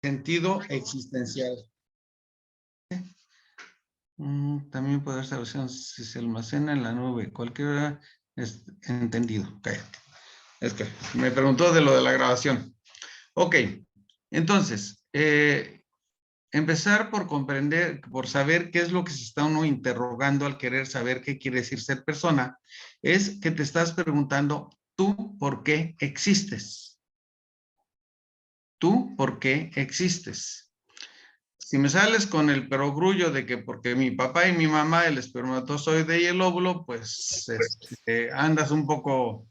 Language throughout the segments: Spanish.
sentido existencial. También puede ser versión si se almacena en la nube. Cualquiera es entendido. Cállate. Es que me preguntó de lo de la grabación. Ok. Entonces, empezar por comprender, por saber qué es lo que se está uno interrogando al querer saber qué quiere decir ser persona, es que te estás preguntando, ¿tú por qué existes? ¿Tú por qué existes? Si me sales con el perogrullo de que porque mi papá y mi mamá, el espermatozoide y el óvulo, pues andas un poco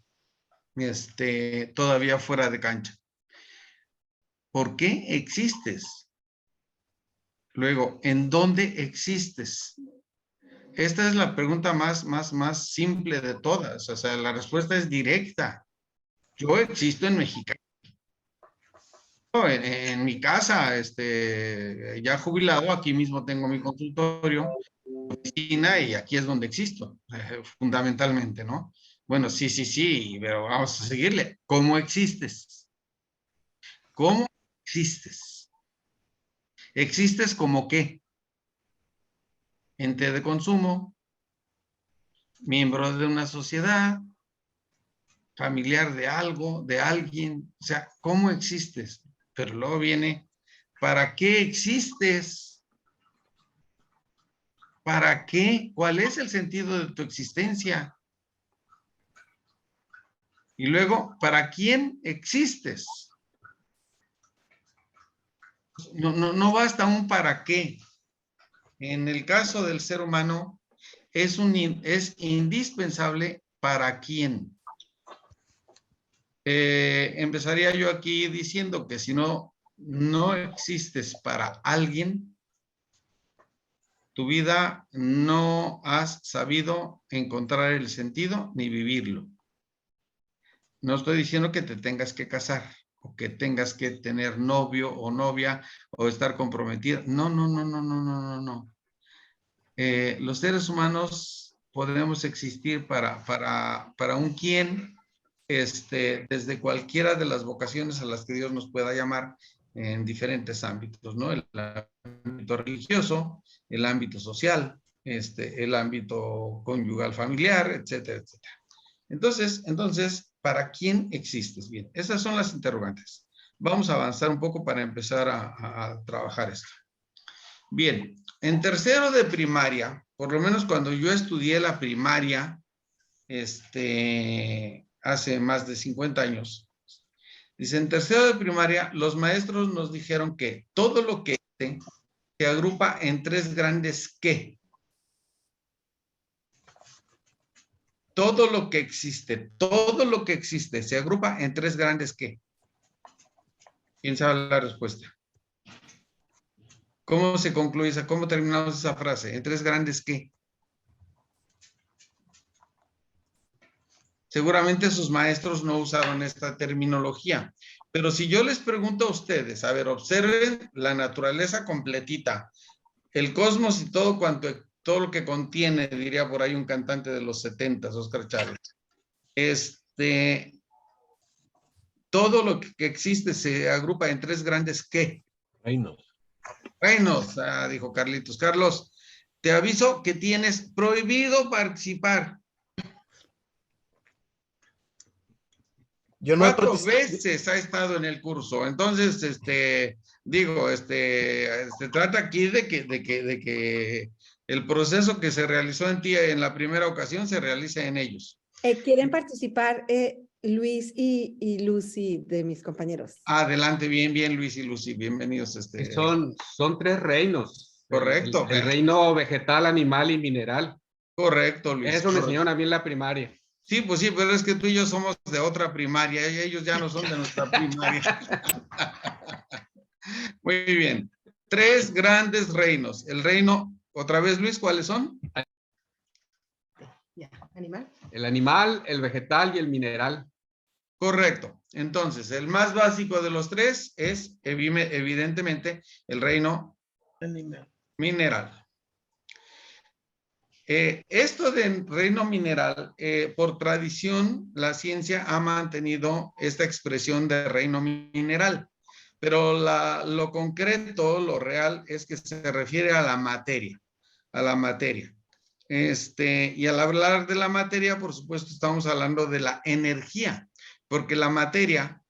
todavía fuera de cancha. ¿Por qué existes? Luego, ¿en dónde existes? Esta es la pregunta más simple de todas. O sea, la respuesta es directa. Yo existo en México. En mi casa, ya jubilado, aquí mismo tengo mi consultorio, oficina, y aquí es donde existo, fundamentalmente, ¿no? Bueno, sí, pero vamos a seguirle. ¿Cómo existes? ¿Cómo existes? ¿Existes como qué? Ente de consumo, miembro de una sociedad, familiar de algo, de alguien, o sea, ¿cómo existes? Pero luego viene, ¿para qué existes? ¿Para qué? ¿Cuál es el sentido de tu existencia? Y luego, ¿para quién existes? No basta un para qué. En el caso del ser humano, es indispensable para quién. Empezaría yo aquí diciendo que si no existes para alguien, tu vida no has sabido encontrar el sentido ni vivirlo. No estoy diciendo que te tengas que casar o que tengas que tener novio o novia o estar comprometida. No. Los seres humanos podemos existir para un quién, desde cualquiera de las vocaciones a las que Dios nos pueda llamar en diferentes ámbitos, ¿no? El ámbito religioso, el ámbito social, el ámbito conyugal familiar, etcétera, etcétera. Entonces, ¿para quién existes? Bien, esas son las interrogantes. Vamos a avanzar un poco para empezar a trabajar esto. Bien, en tercero de primaria, por lo menos cuando yo estudié la primaria, hace más de 50 años, dice, en tercero de primaria, los maestros nos dijeron que todo lo que se agrupa en tres grandes ¿qué? Todo lo que existe se agrupa en tres grandes ¿qué? ¿Quién sabe la respuesta? ¿Cómo se concluye esa? ¿Cómo terminamos esa frase? En tres grandes ¿qué? Seguramente sus maestros no usaron esta terminología. Pero si yo les pregunto a ustedes, a ver, observen la naturaleza completita, el cosmos y todo lo que contiene, diría por ahí un cantante de los 70, Oscar Chávez. Todo lo que existe se agrupa en tres grandes ¿qué? Reinos, dijo Carlitos. Carlos, te aviso que tienes prohibido participar. Yo no 4 veces ha estado en el curso. Entonces, se trata aquí de que el proceso que se realizó en ti en la primera ocasión se realice en ellos. ¿Quieren participar Luis y Lucy, de mis compañeros? Adelante, bien, Luis y Lucy, bienvenidos. Son tres reinos. Correcto. El reino vegetal, animal y mineral. Correcto, Luis. Eso me enseñaron a mí en la primaria. Sí, pues sí, pero es que tú y yo somos de otra primaria y ellos ya no son de nuestra primaria. Muy bien. Tres grandes reinos. El reino, otra vez, Luis, ¿cuáles son? ¿Animal? El animal, el vegetal y el mineral. Correcto. Entonces, el más básico de los tres es, evidentemente, el reino mineral. Esto de reino mineral, por tradición, la ciencia ha mantenido esta expresión de reino mineral. Pero lo concreto, lo real, es que se refiere a la materia, a la materia. Y al hablar de la materia, por supuesto, estamos hablando de la energía, porque la materia,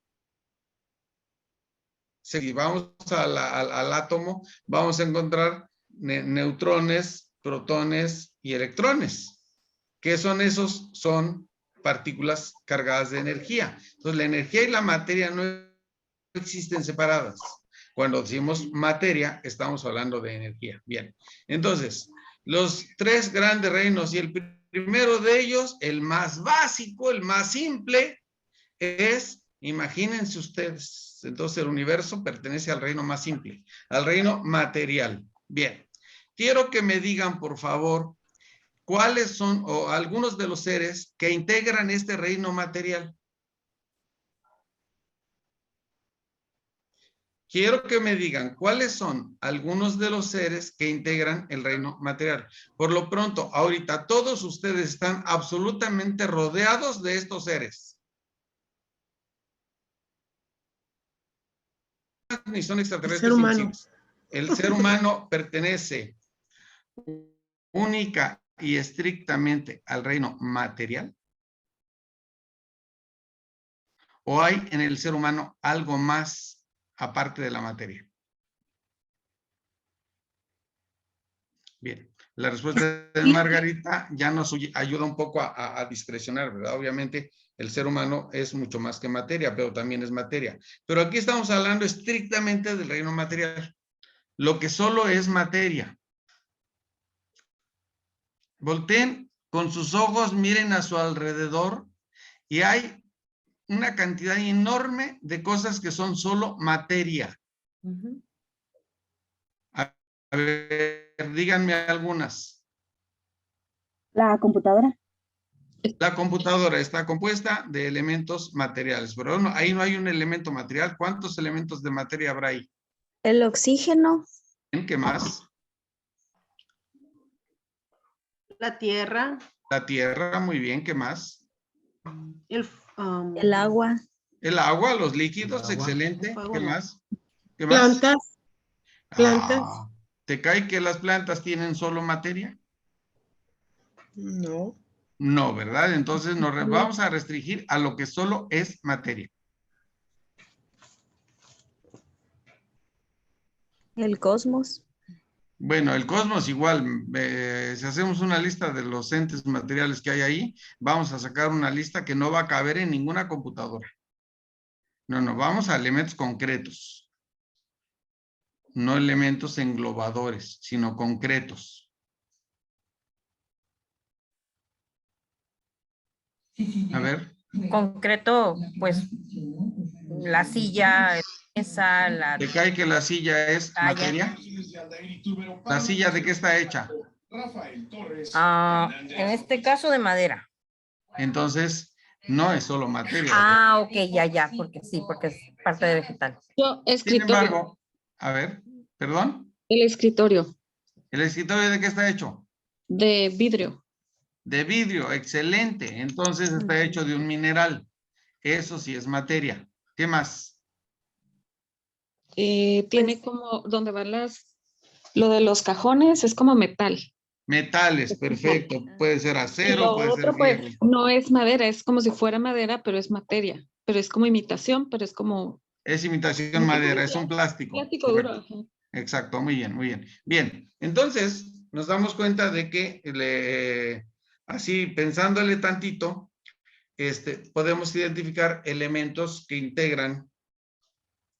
si vamos al átomo, vamos a encontrar neutrones, protones y electrones. ¿Qué son esos? Son partículas cargadas de energía. Entonces, la energía y la materia no existen separadas. Cuando decimos materia, estamos hablando de energía. Bien, entonces, los tres grandes reinos y el primero de ellos, el más básico, el más simple, es, imagínense ustedes, entonces el universo pertenece al reino más simple, al reino material. Bien, quiero que me digan, por favor, cuáles son o algunos de los seres que integran este reino material. Quiero que me digan cuáles son algunos de los seres que integran el reino material. Por lo pronto, ahorita todos ustedes están absolutamente rodeados de estos seres. Ni son extraterrestres invisibles. El ser humano pertenece única y estrictamente al reino material. ¿O hay en el ser humano algo más aparte de la materia? Bien, la respuesta de Margarita ya nos ayuda un poco a discrecionar, ¿verdad? Obviamente el ser humano es mucho más que materia, pero también es materia. Pero aquí estamos hablando estrictamente del reino material. Lo que solo es materia. Volteen con sus ojos, miren a su alrededor y hay una cantidad enorme de cosas que son solo materia. A ver, díganme algunas. La computadora. La computadora está compuesta de elementos materiales, pero no, ahí no hay un elemento material. ¿Cuántos elementos de materia habrá ahí? El oxígeno. ¿Qué más? La tierra. La tierra, muy bien. ¿Qué más? El agua. El agua, los líquidos, El agua. excelente. Fuego, ¿Qué no. más? ¿Qué más? Plantas. Plantas. Ah, ¿te cae que las plantas tienen solo materia? No. No, ¿verdad? Entonces nos vamos a restringir a lo que solo es materia. El cosmos. Bueno, el cosmos igual, si hacemos una lista de los entes materiales que hay ahí, vamos a sacar una lista que no va a caber en ninguna computadora. No, vamos a elementos concretos. No elementos englobadores, sino concretos. A ver. Concreto, pues la silla, esa, la ¿Te cae que la silla es talla. materia? ¿La silla de qué está hecha? En este caso de madera. Entonces, no es solo materia. Ah, ok, ya, porque sí, porque es parte de vegetal. Yo, Sin escritorio. embargo, a ver, perdón. El escritorio. ¿El escritorio de qué está hecho? De vidrio. De vidrio, excelente. Entonces está hecho de un mineral. Eso sí es materia. ¿Qué más? Tiene como, donde van lo de los cajones, es como metal. Metales, perfecto. Puede ser Y acero, lo puede ser otro, pues, fierro. no es madera, es como si fuera madera, pero es materia. Pero es como imitación, pero es como Es imitación madera, es un plástico. plástico duro. Correcto. Ajá. Exacto, muy bien, muy bien. Bien, entonces nos damos cuenta de que así pensándole tantito, podemos identificar elementos que integran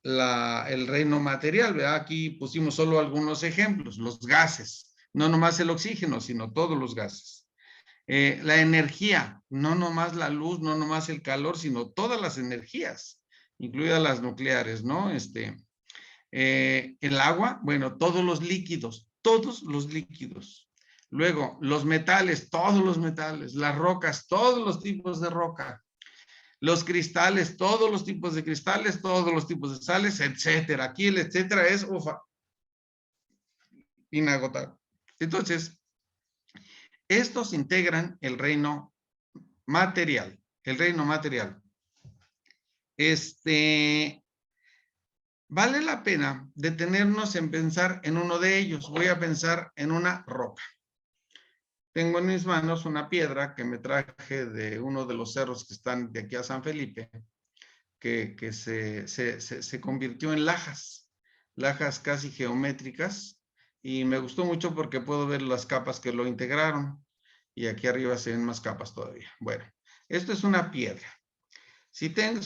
el reino material, ¿verdad? Aquí pusimos solo algunos ejemplos, los gases, no nomás el oxígeno, sino todos los gases. La energía, no nomás la luz, no nomás el calor, sino todas las energías, incluidas las nucleares, ¿no? El agua, bueno, todos los líquidos. Luego, los metales, todos los metales, las rocas, todos los tipos de roca, los cristales, todos los tipos de cristales, todos los tipos de sales, etcétera. Aquí el etcétera es inagotable. Entonces, estos integran el reino material. El reino material. vale la pena detenernos en pensar en uno de ellos. Voy a pensar en una roca. Tengo en mis manos una piedra que me traje de uno de los cerros que están de aquí a San Felipe, que se convirtió en lajas casi geométricas, y me gustó mucho porque puedo ver las capas que lo integraron, y aquí arriba se ven más capas todavía. Bueno, esto es una piedra. Si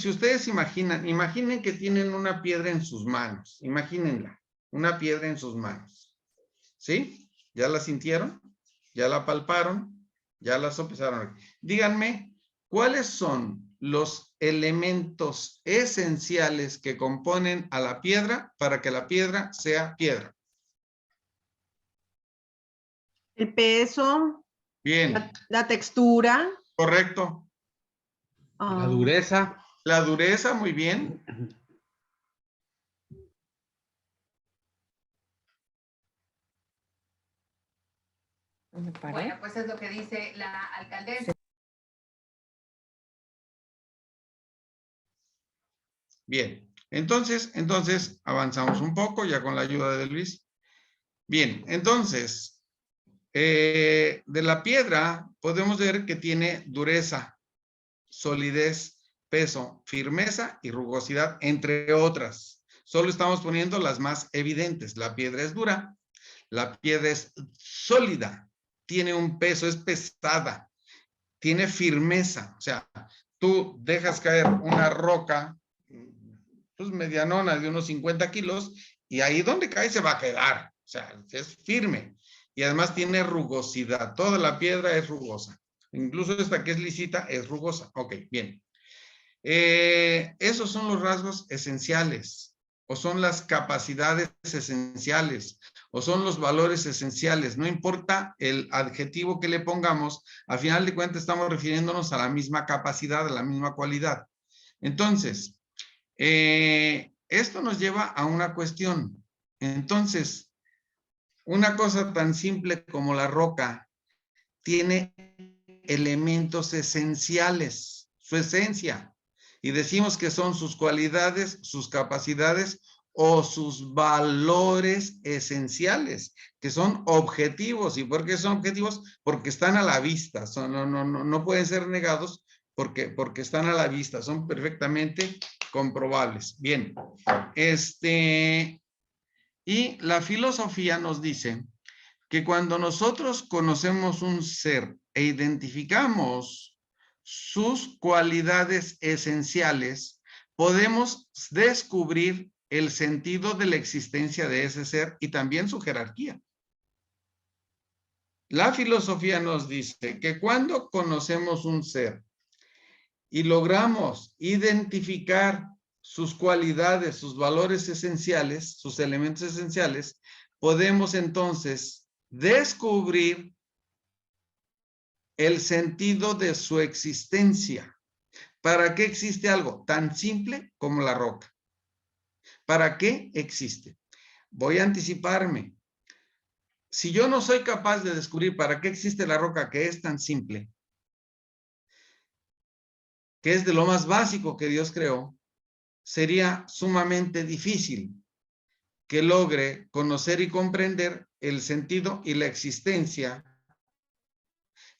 ustedes imaginen que tienen una piedra en sus manos, imagínenla, una piedra en sus manos, ¿sí? ¿Ya la sintieron? ¿Ya la palparon? ¿Ya la sopesaron? Díganme, ¿cuáles son los elementos esenciales que componen a la piedra para que la piedra sea piedra? El peso, Bien, la textura. correcto. La ah, dureza. La dureza, muy bien. ¿Me paré? Bueno, pues es lo que dice la alcaldesa. Bien, entonces avanzamos un poco ya con la ayuda de Luis. Bien, entonces, de la piedra podemos ver que tiene dureza, solidez, peso, firmeza y rugosidad, entre otras. Solo estamos poniendo las más evidentes. La piedra es dura, la piedra es sólida, tiene un peso, es pesada, tiene firmeza. O sea, tú dejas caer una roca, pues medianona de unos 50 kilos, y ahí donde cae se va a quedar. O sea, es firme. Y además tiene rugosidad. Toda la piedra es rugosa. Incluso esta que es lisita es rugosa. Ok, bien. Esos son los rasgos esenciales, o son las capacidades esenciales, o son los valores esenciales. No importa el adjetivo que le pongamos, al final de cuentas estamos refiriéndonos a la misma capacidad, a la misma cualidad. Entonces, esto nos lleva a una cuestión. Entonces, una cosa tan simple como la roca tiene elementos esenciales, su esencia, y decimos que son sus cualidades, sus capacidades o sus valores esenciales, que son objetivos. ¿Y por qué son objetivos? Porque están a la vista, no pueden ser negados porque están a la vista, son perfectamente comprobables. Bien, y la filosofía nos dice que cuando nosotros conocemos un ser e identificamos sus cualidades esenciales, podemos descubrir el sentido de la existencia de ese ser y también su jerarquía. La filosofía nos dice que cuando conocemos un ser y logramos identificar sus cualidades, sus valores esenciales, sus elementos esenciales, podemos entonces descubrir el sentido de su existencia. ¿Para qué existe algo tan simple como la roca? ¿Para qué existe? Voy a anticiparme. Si yo no soy capaz de descubrir para qué existe la roca, que es tan simple, que es de lo más básico que Dios creó, sería sumamente difícil que logre conocer y comprender el sentido y la existencia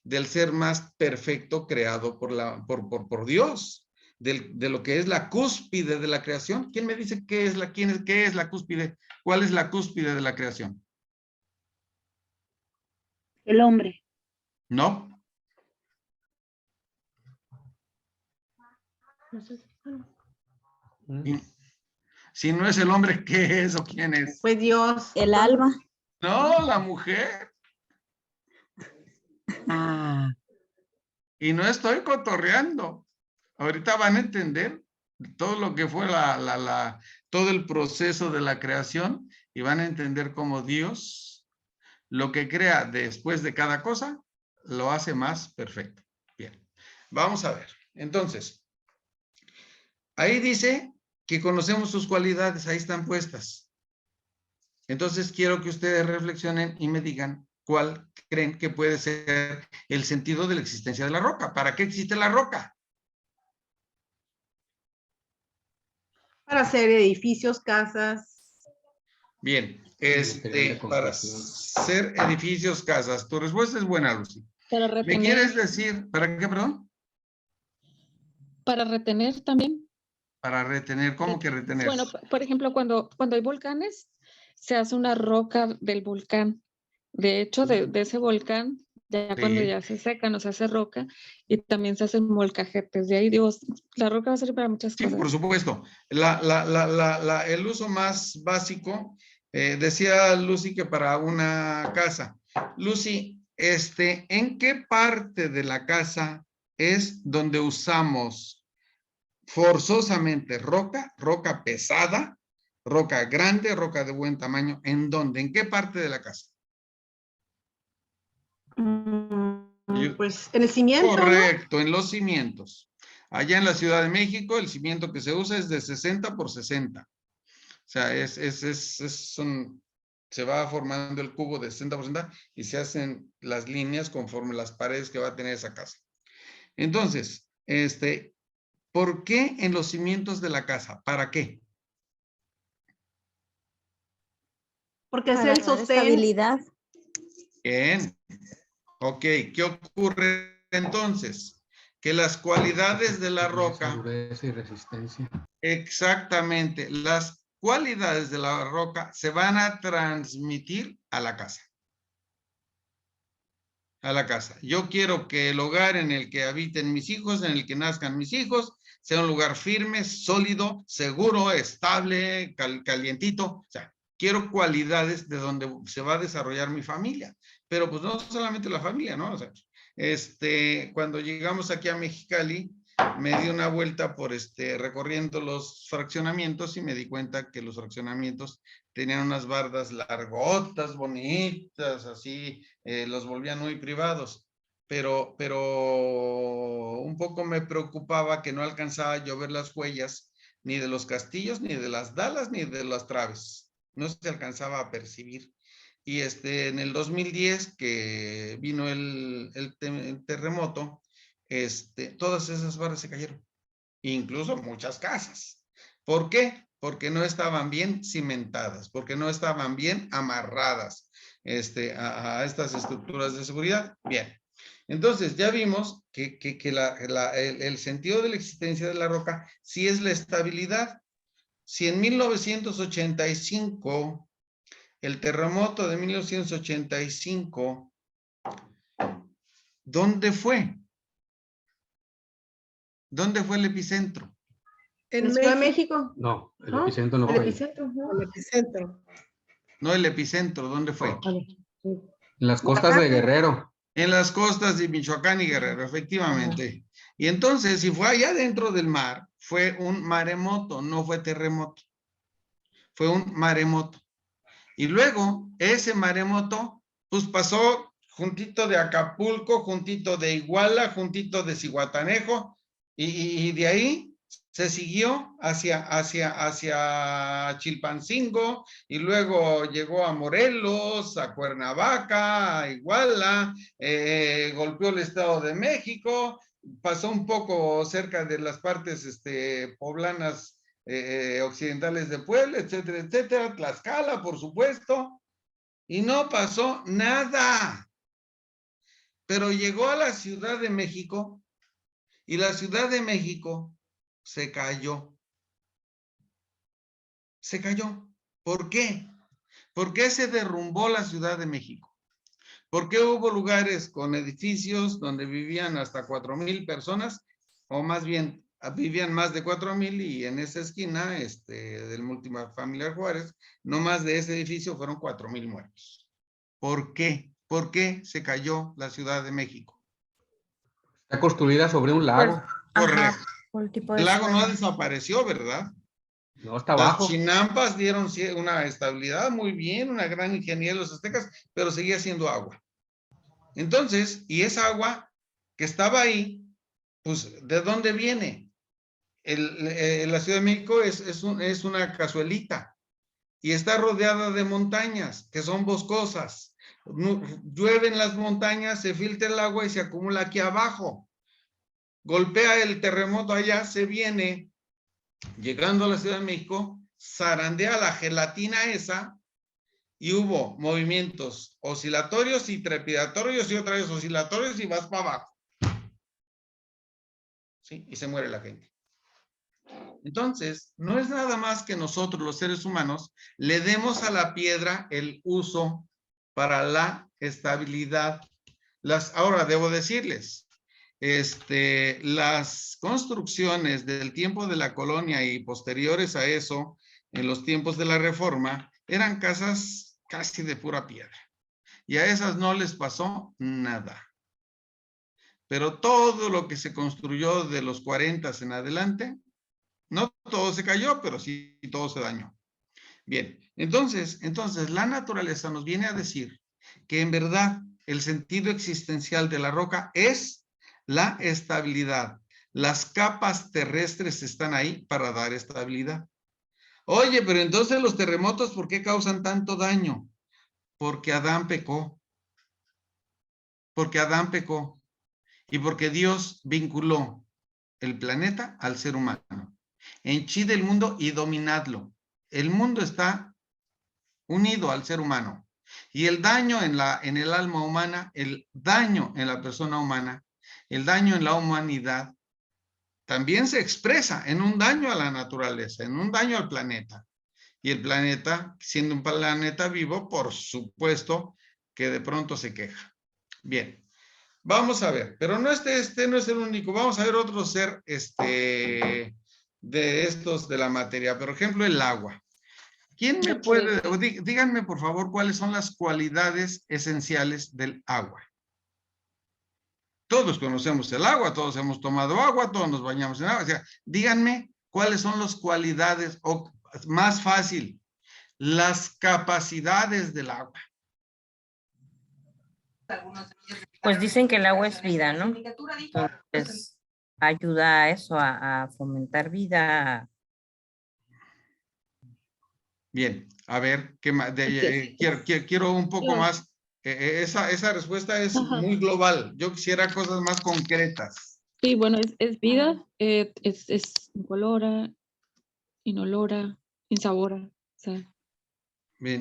del ser más perfecto creado por Dios, de lo que es la cúspide de la creación. ¿Quién me dice qué es la cúspide? ¿Cuál es la cúspide de la creación? El hombre. No. Si no es el hombre, ¿qué es o quién es? Pues Dios. El alma. No, la mujer. Ah, Y no estoy cotorreando. Ahorita van a entender todo lo que fue todo el proceso de la creación, y van a entender cómo Dios lo que crea después de cada cosa lo hace más perfecto. Bien, vamos a ver. Entonces, ahí dice que conocemos sus cualidades, ahí están puestas. Entonces quiero que ustedes reflexionen y me digan cuál creen que puede ser el sentido de la existencia de la roca. ¿Para qué existe la roca? para hacer edificios, casas. Bien, material de para construcción. hacer edificios, casas. Tu respuesta es buena, Lucy. Para ¿Me retener, quieres decir, para qué, perdón? para retener también. Para retener, ¿cómo que retener? Bueno, por ejemplo, cuando hay volcanes, se hace una roca del volcán. De hecho, de ese volcán, ya cuando Sí. ya se seca, no se hace roca, y también se hacen molcajetes. De ahí, digo, la roca va a servir para muchas Sí, cosas. por supuesto. El uso más básico, decía Lucy que para una casa. Lucy, ¿en qué parte de la casa es donde usamos forzosamente roca pesada, roca grande, roca de buen tamaño? ¿En dónde? ¿En qué parte de la casa? Pues en el cimiento, ¿no? Correcto, en los cimientos. Allá en la Ciudad de México, el cimiento que se usa es de 60 por 60. O sea, se va formando el cubo de 60 por 60 y se hacen las líneas conforme las paredes que va a tener esa casa. Entonces, ¿por qué en los cimientos de la casa? ¿Para qué? Porque es Para el dar sostén. estabilidad. Bien. Ok, ¿qué ocurre entonces? Que las cualidades de la roca, Dureza y resistencia. exactamente, las cualidades de la roca se van a transmitir a la casa. A la casa. Yo quiero que el hogar en el que habiten mis hijos, en el que nazcan mis hijos, sea un lugar firme, sólido, seguro, estable, calientito. O sea, quiero cualidades de donde se va a desarrollar mi familia. Pero pues no solamente la familia, ¿no? O sea, cuando llegamos aquí a Mexicali, me di una vuelta por recorriendo los fraccionamientos y me di cuenta que los fraccionamientos tenían unas bardas largotas, bonitas, así, los volvían muy privados. Pero un poco me preocupaba que no alcanzaba yo ver las huellas ni de los castillos, ni de las dalas, ni de las traves. No se alcanzaba a percibir. Y en el 2010, que vino el terremoto, todas esas barras se cayeron. Incluso muchas casas. ¿Por qué? Porque no estaban bien cimentadas, porque no estaban bien amarradas a estas estructuras de seguridad. Bien. Entonces, ya vimos que el sentido de la existencia de la roca sí es la estabilidad. Si en 1985, el terremoto de 1985, ¿dónde fue? ¿Dónde fue el epicentro? En En Ciudad de México. México. No, el ¿No? epicentro no El fue ahí. epicentro, ¿no? El epicentro. No, el epicentro, ¿dónde fue? En las costas de Guerrero. En las costas de Michoacán y Guerrero, efectivamente. Y entonces, si fue allá dentro del mar, fue un maremoto, no fue terremoto. Fue un maremoto. Y luego, ese maremoto, pues pasó juntito de Acapulco, juntito de Iguala, juntito de Zihuatanejo, y de ahí se siguió hacia Chilpancingo, y luego llegó a Morelos, a Cuernavaca, a Iguala, golpeó el Estado de México, pasó un poco cerca de las partes poblanas occidentales de Puebla, etcétera, etcétera, Tlaxcala, por supuesto, y no pasó nada. Pero llegó a la Ciudad de México y la Ciudad de México se cayó. Se cayó. ¿Por qué? ¿Por qué se derrumbó la Ciudad de México? ¿Por qué hubo lugares con edificios donde vivían hasta 4,000 personas? O más bien, vivían más de 4,000 y en esa esquina del multifamiliar Juárez, no más de ese edificio fueron 4,000 muertos. ¿Por qué? ¿Por qué se cayó la Ciudad de México? Está construida sobre un lago. Correcto. Por el tipo de El lago no suelo. desapareció, ¿verdad? No, está Las abajo. chinampas dieron una estabilidad muy bien, una gran ingeniería de los aztecas, pero seguía siendo agua. Entonces, y esa agua que estaba ahí, pues, ¿de dónde viene? La Ciudad de México es una cazuelita y está rodeada de montañas que son boscosas. Llueve en las montañas, se filtra el agua y se acumula aquí abajo. Golpea el terremoto allá, se viene llegando a la Ciudad de México, zarandea la gelatina esa y hubo movimientos oscilatorios y trepidatorios y otra vez oscilatorios y vas para abajo. ¿Sí? Y se muere la gente. Entonces, no es nada más que nosotros, los seres humanos, le demos a la piedra el uso para la estabilidad. Ahora, debo decirles, las construcciones del tiempo de la colonia y posteriores a eso, en los tiempos de la Reforma, eran casas casi de pura piedra. Y a esas no les pasó nada. Pero todo lo que se construyó de los 40 en adelante, no todo se cayó, pero sí todo se dañó. Bien, entonces la naturaleza nos viene a decir que en verdad el sentido existencial de la roca es la estabilidad. Las capas terrestres están ahí para dar estabilidad. Oye, pero entonces los terremotos, ¿por qué causan tanto daño? Porque Adán pecó. Porque Adán pecó. Y porque Dios vinculó el planeta al ser humano. Henchid el mundo y dominadlo. El mundo está unido al ser humano. Y el daño en el alma humana, el daño en la persona humana, el daño en la humanidad, también se expresa en un daño a la naturaleza, en un daño al planeta. Y el planeta, siendo un planeta vivo, por supuesto que de pronto se queja. Bien. Vamos a ver, pero no este no es el único. Vamos a ver otro ser de estos de la materia. Por ejemplo, el agua. ¿Quién me puede, díganme por favor, cuáles son las cualidades esenciales del agua? Todos conocemos el agua, todos hemos tomado agua, todos nos bañamos en agua. O sea, díganme cuáles son las cualidades, o más fácil, las capacidades del agua. Pues dicen que el agua es vida, ¿no? Entonces, ayuda a eso, a fomentar vida. Bien, a ver, ¿qué más? Quiero un poco más. Esa respuesta es muy global. Yo quisiera cosas más concretas. Sí, bueno, es vida, es incolora, inolora, insabora. O sea, Bien,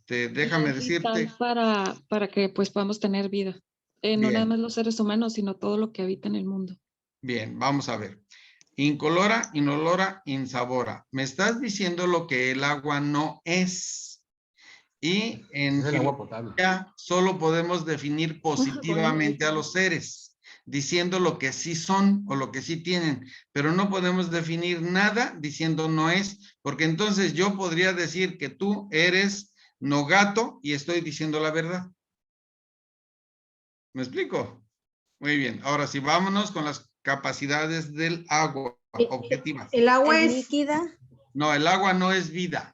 déjame es vital decirte. para que pues podamos tener vida. No nada Bien. más los seres humanos, sino todo lo que habita en el mundo. Bien, vamos a ver. Incolora, inolora, insabora. Me estás diciendo lo que el agua no es. Y en Es el agua potable. filosofía solo podemos definir positivamente a los seres, diciendo lo que sí son o lo que sí tienen, pero no podemos definir nada diciendo no es, porque entonces yo podría decir que tú eres no gato y estoy diciendo la verdad. ¿Me explico? Muy bien. Ahora sí, vámonos con las capacidades del agua objetivas. El agua ¿Es es líquida? No, el agua no es vida.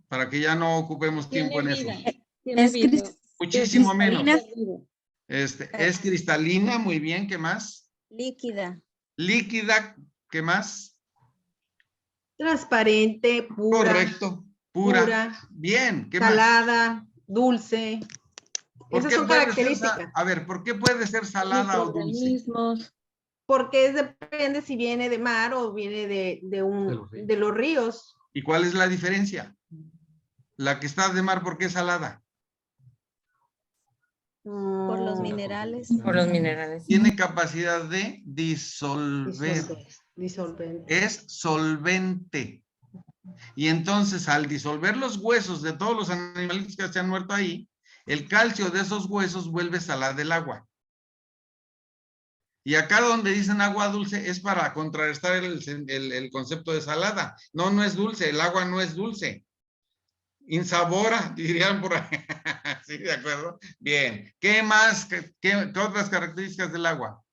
Para que ya no ocupemos tiempo en eso. Tiene Es vida. Muchísimo menos. cristalina. Es cristalina, muy bien. ¿Qué más? Líquida. Líquida, ¿qué más? transparente, pura, Correcto. Pura. pura, Bien. ¿Qué más? salada, dulce. ¿Por Esas qué son puede ser características. a ver, ¿por qué puede ser salada o dulce? Microorganismos. Porque depende si viene de mar o viene de los ríos. ¿Y cuál es la diferencia? La que está de mar, ¿por qué es salada? Por los minerales. Por los minerales. Tiene capacidad de disolver. Disolvente. Es solvente. Y entonces, al disolver los huesos de todos los animalitos que se han muerto ahí, el calcio de esos huesos vuelve salada el agua. Y acá donde dicen agua dulce es para contrarrestar el concepto de salada. No, no es dulce, el agua no es dulce. Insabora, dirían por ahí. Sí, de acuerdo. Bien. ¿Qué más? ¿Qué otras características del agua?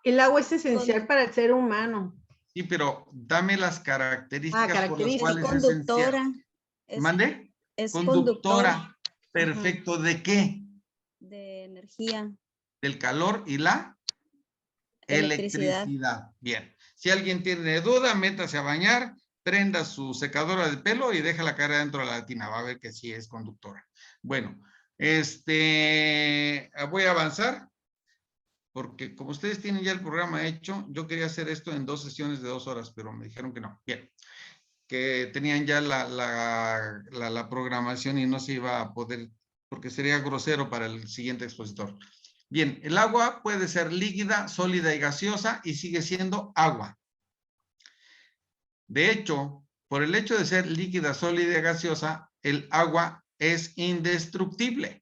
El agua es esencial para el ser humano. Sí, pero dame las características por las Es cuales es conductora. esencial. ¿Mande? Es Conductora. Perfecto. ¿De qué? de energía. Del calor y la electricidad. Bien. Si alguien tiene duda, métase a bañar, prenda su secadora de pelo y déjala caer dentro de la tina. Va a ver que sí es conductora. Bueno, voy a avanzar. porque como ustedes tienen ya el programa hecho, yo quería hacer esto en 2 sesiones de 2 horas, pero me dijeron que no. Bien, que tenían ya la programación y no se iba a poder, porque sería grosero para el siguiente expositor. Bien, el agua puede ser líquida, sólida y gaseosa y sigue siendo agua. De hecho, por el hecho de ser líquida, sólida y gaseosa, el agua es indestructible.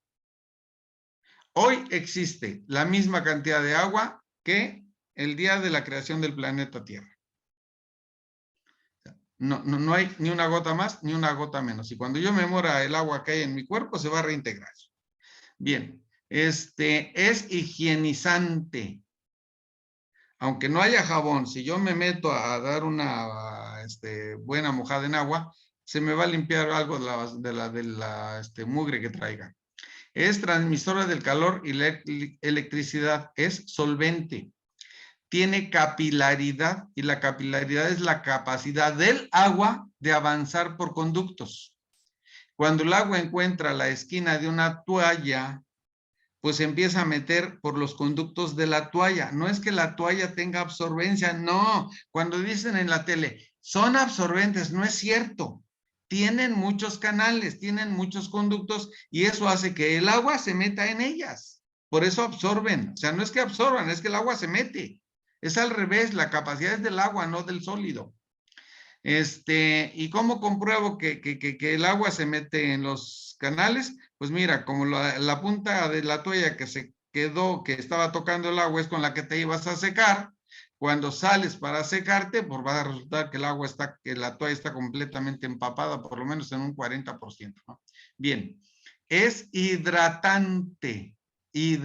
Hoy existe la misma cantidad de agua que el día de la creación del planeta Tierra. No hay ni una gota más ni una gota menos. Y cuando yo me muera, el agua que hay en mi cuerpo se va a reintegrar. Bien, es higienizante. Aunque no haya jabón, si yo me meto a dar una buena mojada en agua, se me va a limpiar algo de la mugre que traiga. Es transmisora del calor y la electricidad. Es solvente. Tiene capilaridad y la capilaridad es la capacidad del agua de avanzar por conductos. Cuando el agua encuentra la esquina de una toalla, pues empieza a meter por los conductos de la toalla. No es que la toalla tenga absorbencia, no. Cuando dicen en la tele, son absorbentes, no es cierto. Tienen muchos canales, tienen muchos conductos y eso hace que el agua se meta en ellas. Por eso absorben. O sea, no es que absorban, es que el agua se mete. Es al revés, la capacidad es del agua, no del sólido. ¿Y cómo compruebo que el agua se mete en los canales? Pues mira, como la punta de la toalla que se quedó, que estaba tocando el agua, es con la que te ibas a secar. Cuando sales para secarte, pues va a resultar que que la toalla está completamente empapada, por lo menos en un 40%, ¿no? Bien, es hidratante, y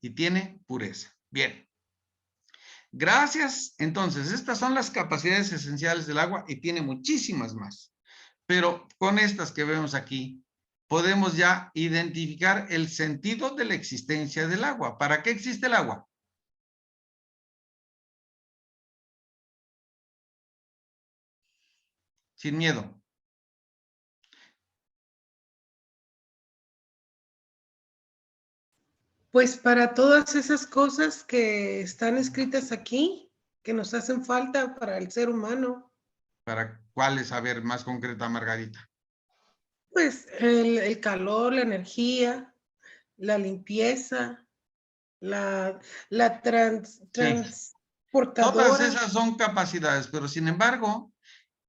tiene pureza. Bien. Gracias. Entonces, estas son las capacidades esenciales del agua y tiene muchísimas más. Pero con estas que vemos aquí, podemos ya identificar el sentido de la existencia del agua. ¿Para qué existe el agua? Sin miedo. Pues para todas esas cosas que están escritas aquí, que nos hacen falta para el ser humano. ¿Para cuáles? A ver, más concreta, Margarita. Pues el calor, la energía, la limpieza, la transportadora. Todas esas son capacidades, pero sin embargo,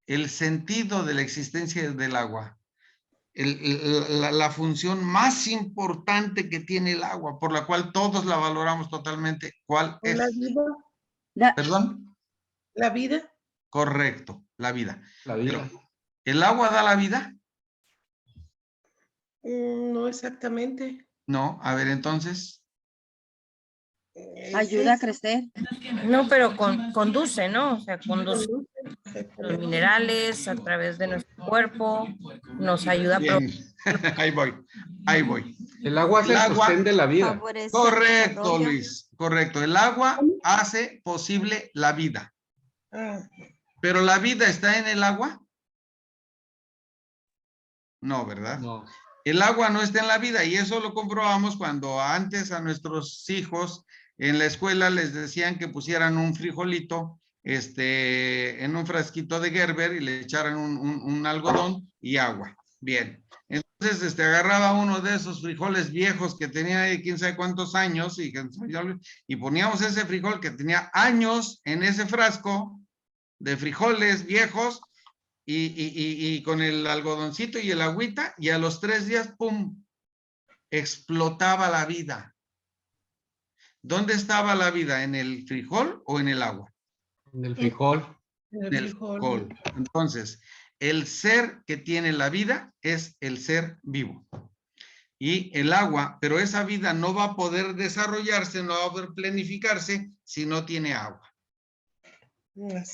el sentido de la existencia del agua, la función más importante que tiene el agua, por la cual todos la valoramos totalmente, ¿cuál es? La vida. ¿Perdón? La vida. Correcto, la vida. La vida. Pero, ¿el agua da la vida? No exactamente. No, a ver, entonces. Ayuda a crecer. No, pero conduce, ¿no? O sea, conduce los minerales a través de nuestro cuerpo, nos ayuda a Bien. Ahí voy. El agua es el sostén de la vida. Correcto, Luis, correcto. El agua hace posible la vida. ¿Pero la vida está en el agua? No, ¿verdad? No. El agua no está en la vida y eso lo comprobamos cuando antes a nuestros hijos en la escuela les decían que pusieran un frijolito en un frasquito de Gerber y le echaran un algodón y agua. Bien. Entonces agarraba uno de esos frijoles viejos que tenía quién sabe cuántos años y poníamos ese frijol que tenía años en ese frasco de frijoles viejos y con el algodoncito y el agüita, y a los 3 días, ¡pum!, explotaba la vida. ¿Dónde estaba la vida? ¿En el frijol o en el agua? En el frijol. En el frijol. Entonces, el ser que tiene la vida es el ser vivo. Y el agua, pero esa vida no va a poder desarrollarse, no va a poder planificarse si no tiene agua.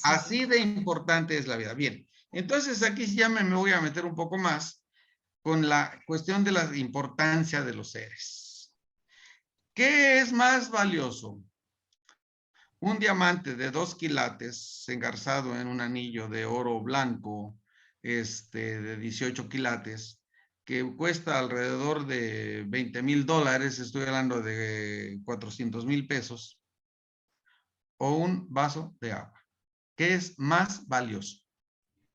Así de importante es la vida. Bien. Entonces aquí ya me voy a meter un poco más con la cuestión de la importancia de los seres. ¿Qué es más valioso? Un diamante de 2 quilates engarzado en un anillo de oro blanco de 18 quilates que cuesta alrededor de $20,000, estoy hablando de 400,000 pesos, o un vaso de agua. ¿Qué es más valioso?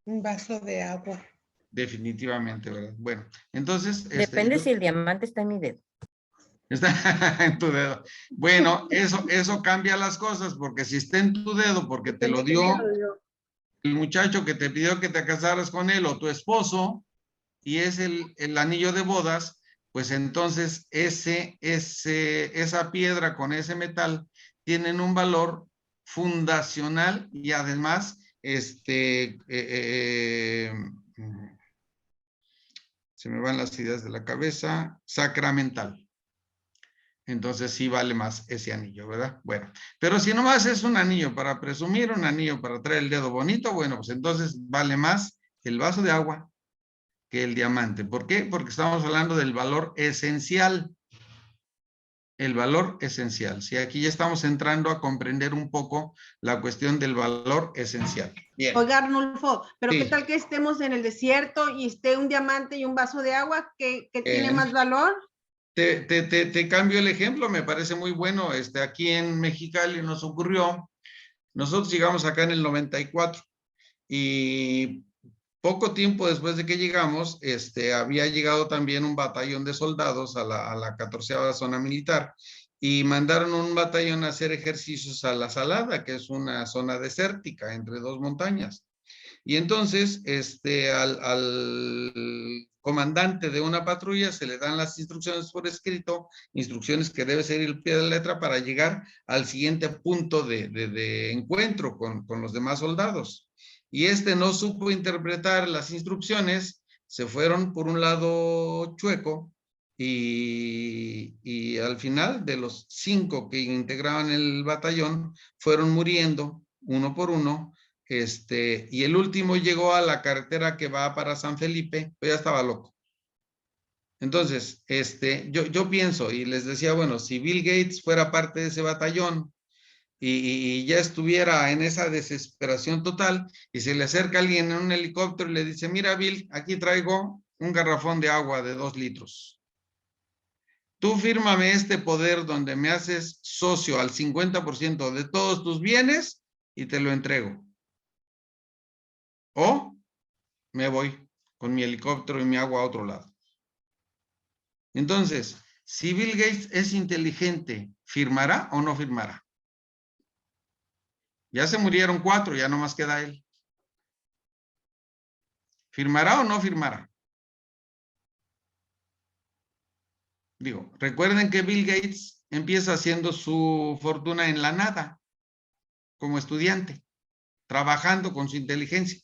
Un vaso de agua. Definitivamente, ¿verdad? Bueno, entonces... Depende si el diamante está en mi dedo. Está en tu dedo. Bueno, eso cambia las cosas, porque si está en tu dedo, porque te lo dio el muchacho que te pidió que te casaras con él o tu esposo, y es el anillo de bodas, pues entonces esa piedra con ese metal tienen un valor fundacional y además, se me van las ideas de la cabeza, sacramental. Entonces sí vale más ese anillo, ¿verdad? Bueno, pero si nomás es un anillo para presumir, un anillo para traer el dedo bonito, bueno, pues entonces vale más el vaso de agua que el diamante. ¿Por qué? Porque estamos hablando del valor esencial. El valor esencial. Sí, aquí ya estamos entrando a comprender un poco la cuestión del valor esencial. Bien. Oiga, Arnulfo, pero Sí. ¿qué tal que estemos en el desierto y esté un diamante y un vaso de agua? ¿Qué tiene más valor? Te cambio el ejemplo, me parece muy bueno. Aquí en Mexicali nos ocurrió, nosotros llegamos acá en el 94 y poco tiempo después de que llegamos, había llegado también un batallón de soldados a la 14ª zona militar y mandaron un batallón a hacer ejercicios a la Salada, que es una zona desértica entre dos montañas. Y entonces, al comandante de una patrulla se le dan las instrucciones por escrito, instrucciones que debe seguir el pie de la letra para llegar al siguiente punto de encuentro con los demás soldados. Y no supo interpretar las instrucciones, se fueron por un lado chueco y al final de los 5 que integraban el batallón fueron muriendo uno por uno. Y el último llegó a la carretera que va para San Felipe, pero ya estaba loco. Entonces, yo pienso y les decía, bueno, si Bill Gates fuera parte de ese batallón y ya estuviera en esa desesperación total y se le acerca alguien en un helicóptero y le dice, mira Bill, aquí traigo un garrafón de agua de 2 litros. Tú fírmame este poder donde me haces socio al 50% de todos tus bienes y te lo entrego. O me voy con mi helicóptero y mi agua a otro lado. Entonces, si Bill Gates es inteligente, ¿firmará o no firmará? Ya se murieron 4, ya nomás queda él. ¿Firmará o no firmará? Digo, recuerden que Bill Gates empieza haciendo su fortuna en la nada, como estudiante, trabajando con su inteligencia.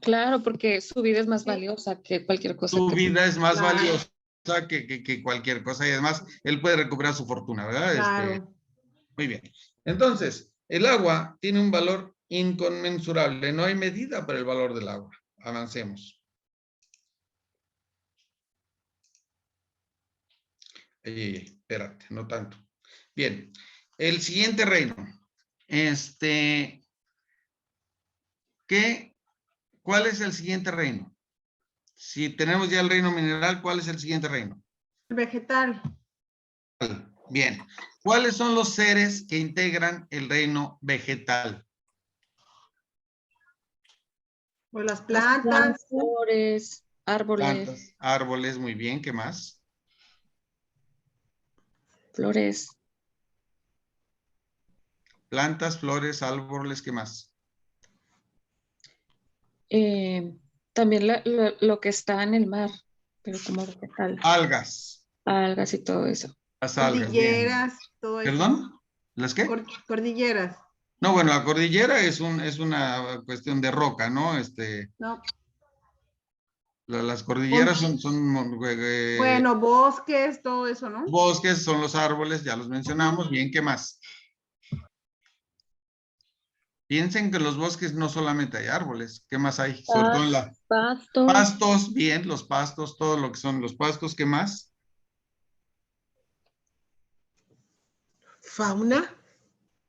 Claro, porque su vida es más valiosa que cualquier cosa. Su vida es más Claro. valiosa que cualquier cosa y además él puede recuperar su fortuna, ¿verdad? Claro. Muy bien. Entonces, el agua tiene un valor inconmensurable. No hay medida para el valor del agua. Avancemos. Espérate, no tanto. Bien. El siguiente reino. ¿Cuál es el siguiente reino? Si tenemos ya el reino mineral, ¿cuál es el siguiente reino? Vegetal. Bien. ¿Cuáles son los seres que integran el reino vegetal? Pues las plantas. Flores, árboles. Plantas, árboles, muy bien. ¿Qué más? Flores. Plantas, flores, árboles, ¿qué más? También lo que está en el mar, pero como vegetal. Algas. Algas y todo eso. Las algas. Cordilleras, todo eso. ¿Perdón? ¿Las qué? Cordilleras. No, bueno, la cordillera es una cuestión de roca, ¿no? No. Las cordilleras son Bueno, bosques, todo eso, ¿no? bosques, son los árboles, ya los mencionamos. Bien, ¿qué más? Piensen que los bosques no solamente hay árboles, ¿qué más hay? Sobre todo en Pastos. pastos, bien, los pastos, todo lo que son los pastos, ¿qué más? Fauna.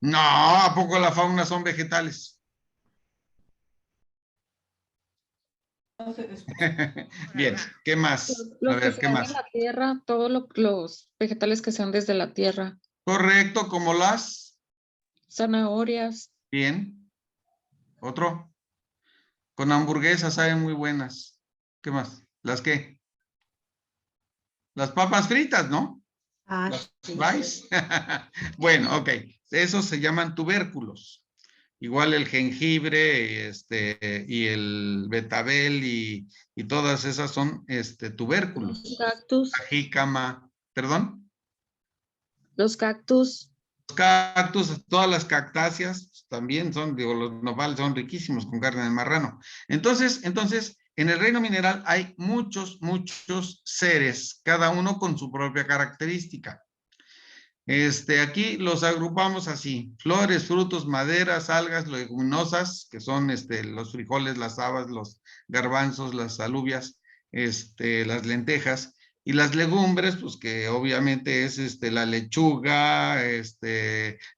No, ¿a poco la fauna son vegetales? Bien, ¿qué más? Lo A que ver, ¿qué sean más? de la tierra, todos los vegetales que sean desde la tierra, Correcto, como las. zanahorias, Bien. Otro. Con hamburguesas saben muy buenas. ¿Qué más? ¿Las qué? Las papas fritas, ¿no? Ah, Las sí. fries. Bueno, ok. Esos se llaman tubérculos. Igual el jengibre, y el betabel y todas esas son tubérculos. cactus, La jícama, perdón. los cactus, Cactus, todas las cactáceas también son, digo, los nopales son riquísimos con carne de marrano. Entonces, en el reino mineral hay muchos seres, cada uno con su propia característica. Aquí los agrupamos así: flores, frutos, maderas, algas, leguminosas, que son los frijoles, las habas, los garbanzos, las alubias, las lentejas, y las legumbres, pues que obviamente es la lechuga,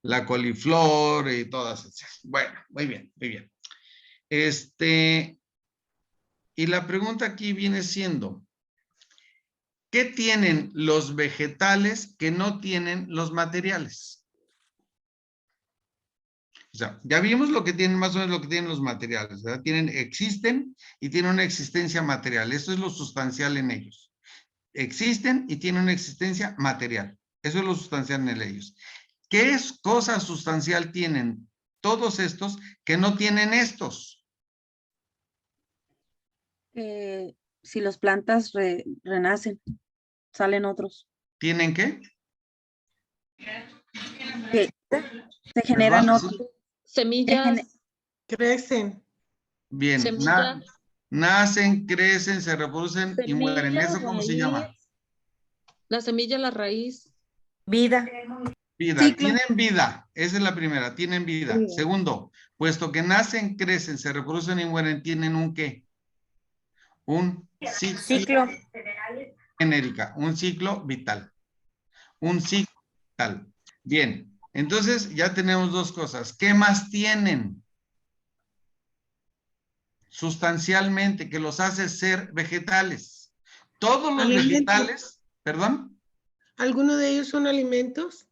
la coliflor y todas esas. Bueno, muy bien, muy bien. Y la pregunta aquí viene siendo: ¿qué tienen los vegetales que no tienen los materiales? O sea, ya vimos lo que tienen, más o menos lo que tienen los materiales, ¿verdad? Existen y tienen una existencia material. Eso es lo sustancial en ellos. Existen y tienen una existencia material. Eso es lo sustancial en ellos. ¿Qué cosa sustancial tienen todos estos que no tienen estos? Si las plantas renacen, salen otros. ¿Tienen qué? Que se generan ¿Perdón? otros. semillas, Crecen. Bien, semillas, nacen, crecen, se reproducen y mueren. semilla, ¿Eso cómo se llama? la semilla, la raíz, Vida. Vida. Ciclo. Tienen vida. Esa es la primera, tienen vida. Vida. Segundo, puesto que nacen, crecen, se reproducen y mueren, ¿tienen un qué? Un Ciclo. genérica, un ciclo vital. Un ciclo vital. Bien, entonces ya tenemos dos cosas. ¿Qué más tienen? Sustancialmente, que los hace ser vegetales. Todos los vegetales, perdón. ¿Alguno de ellos son alimentos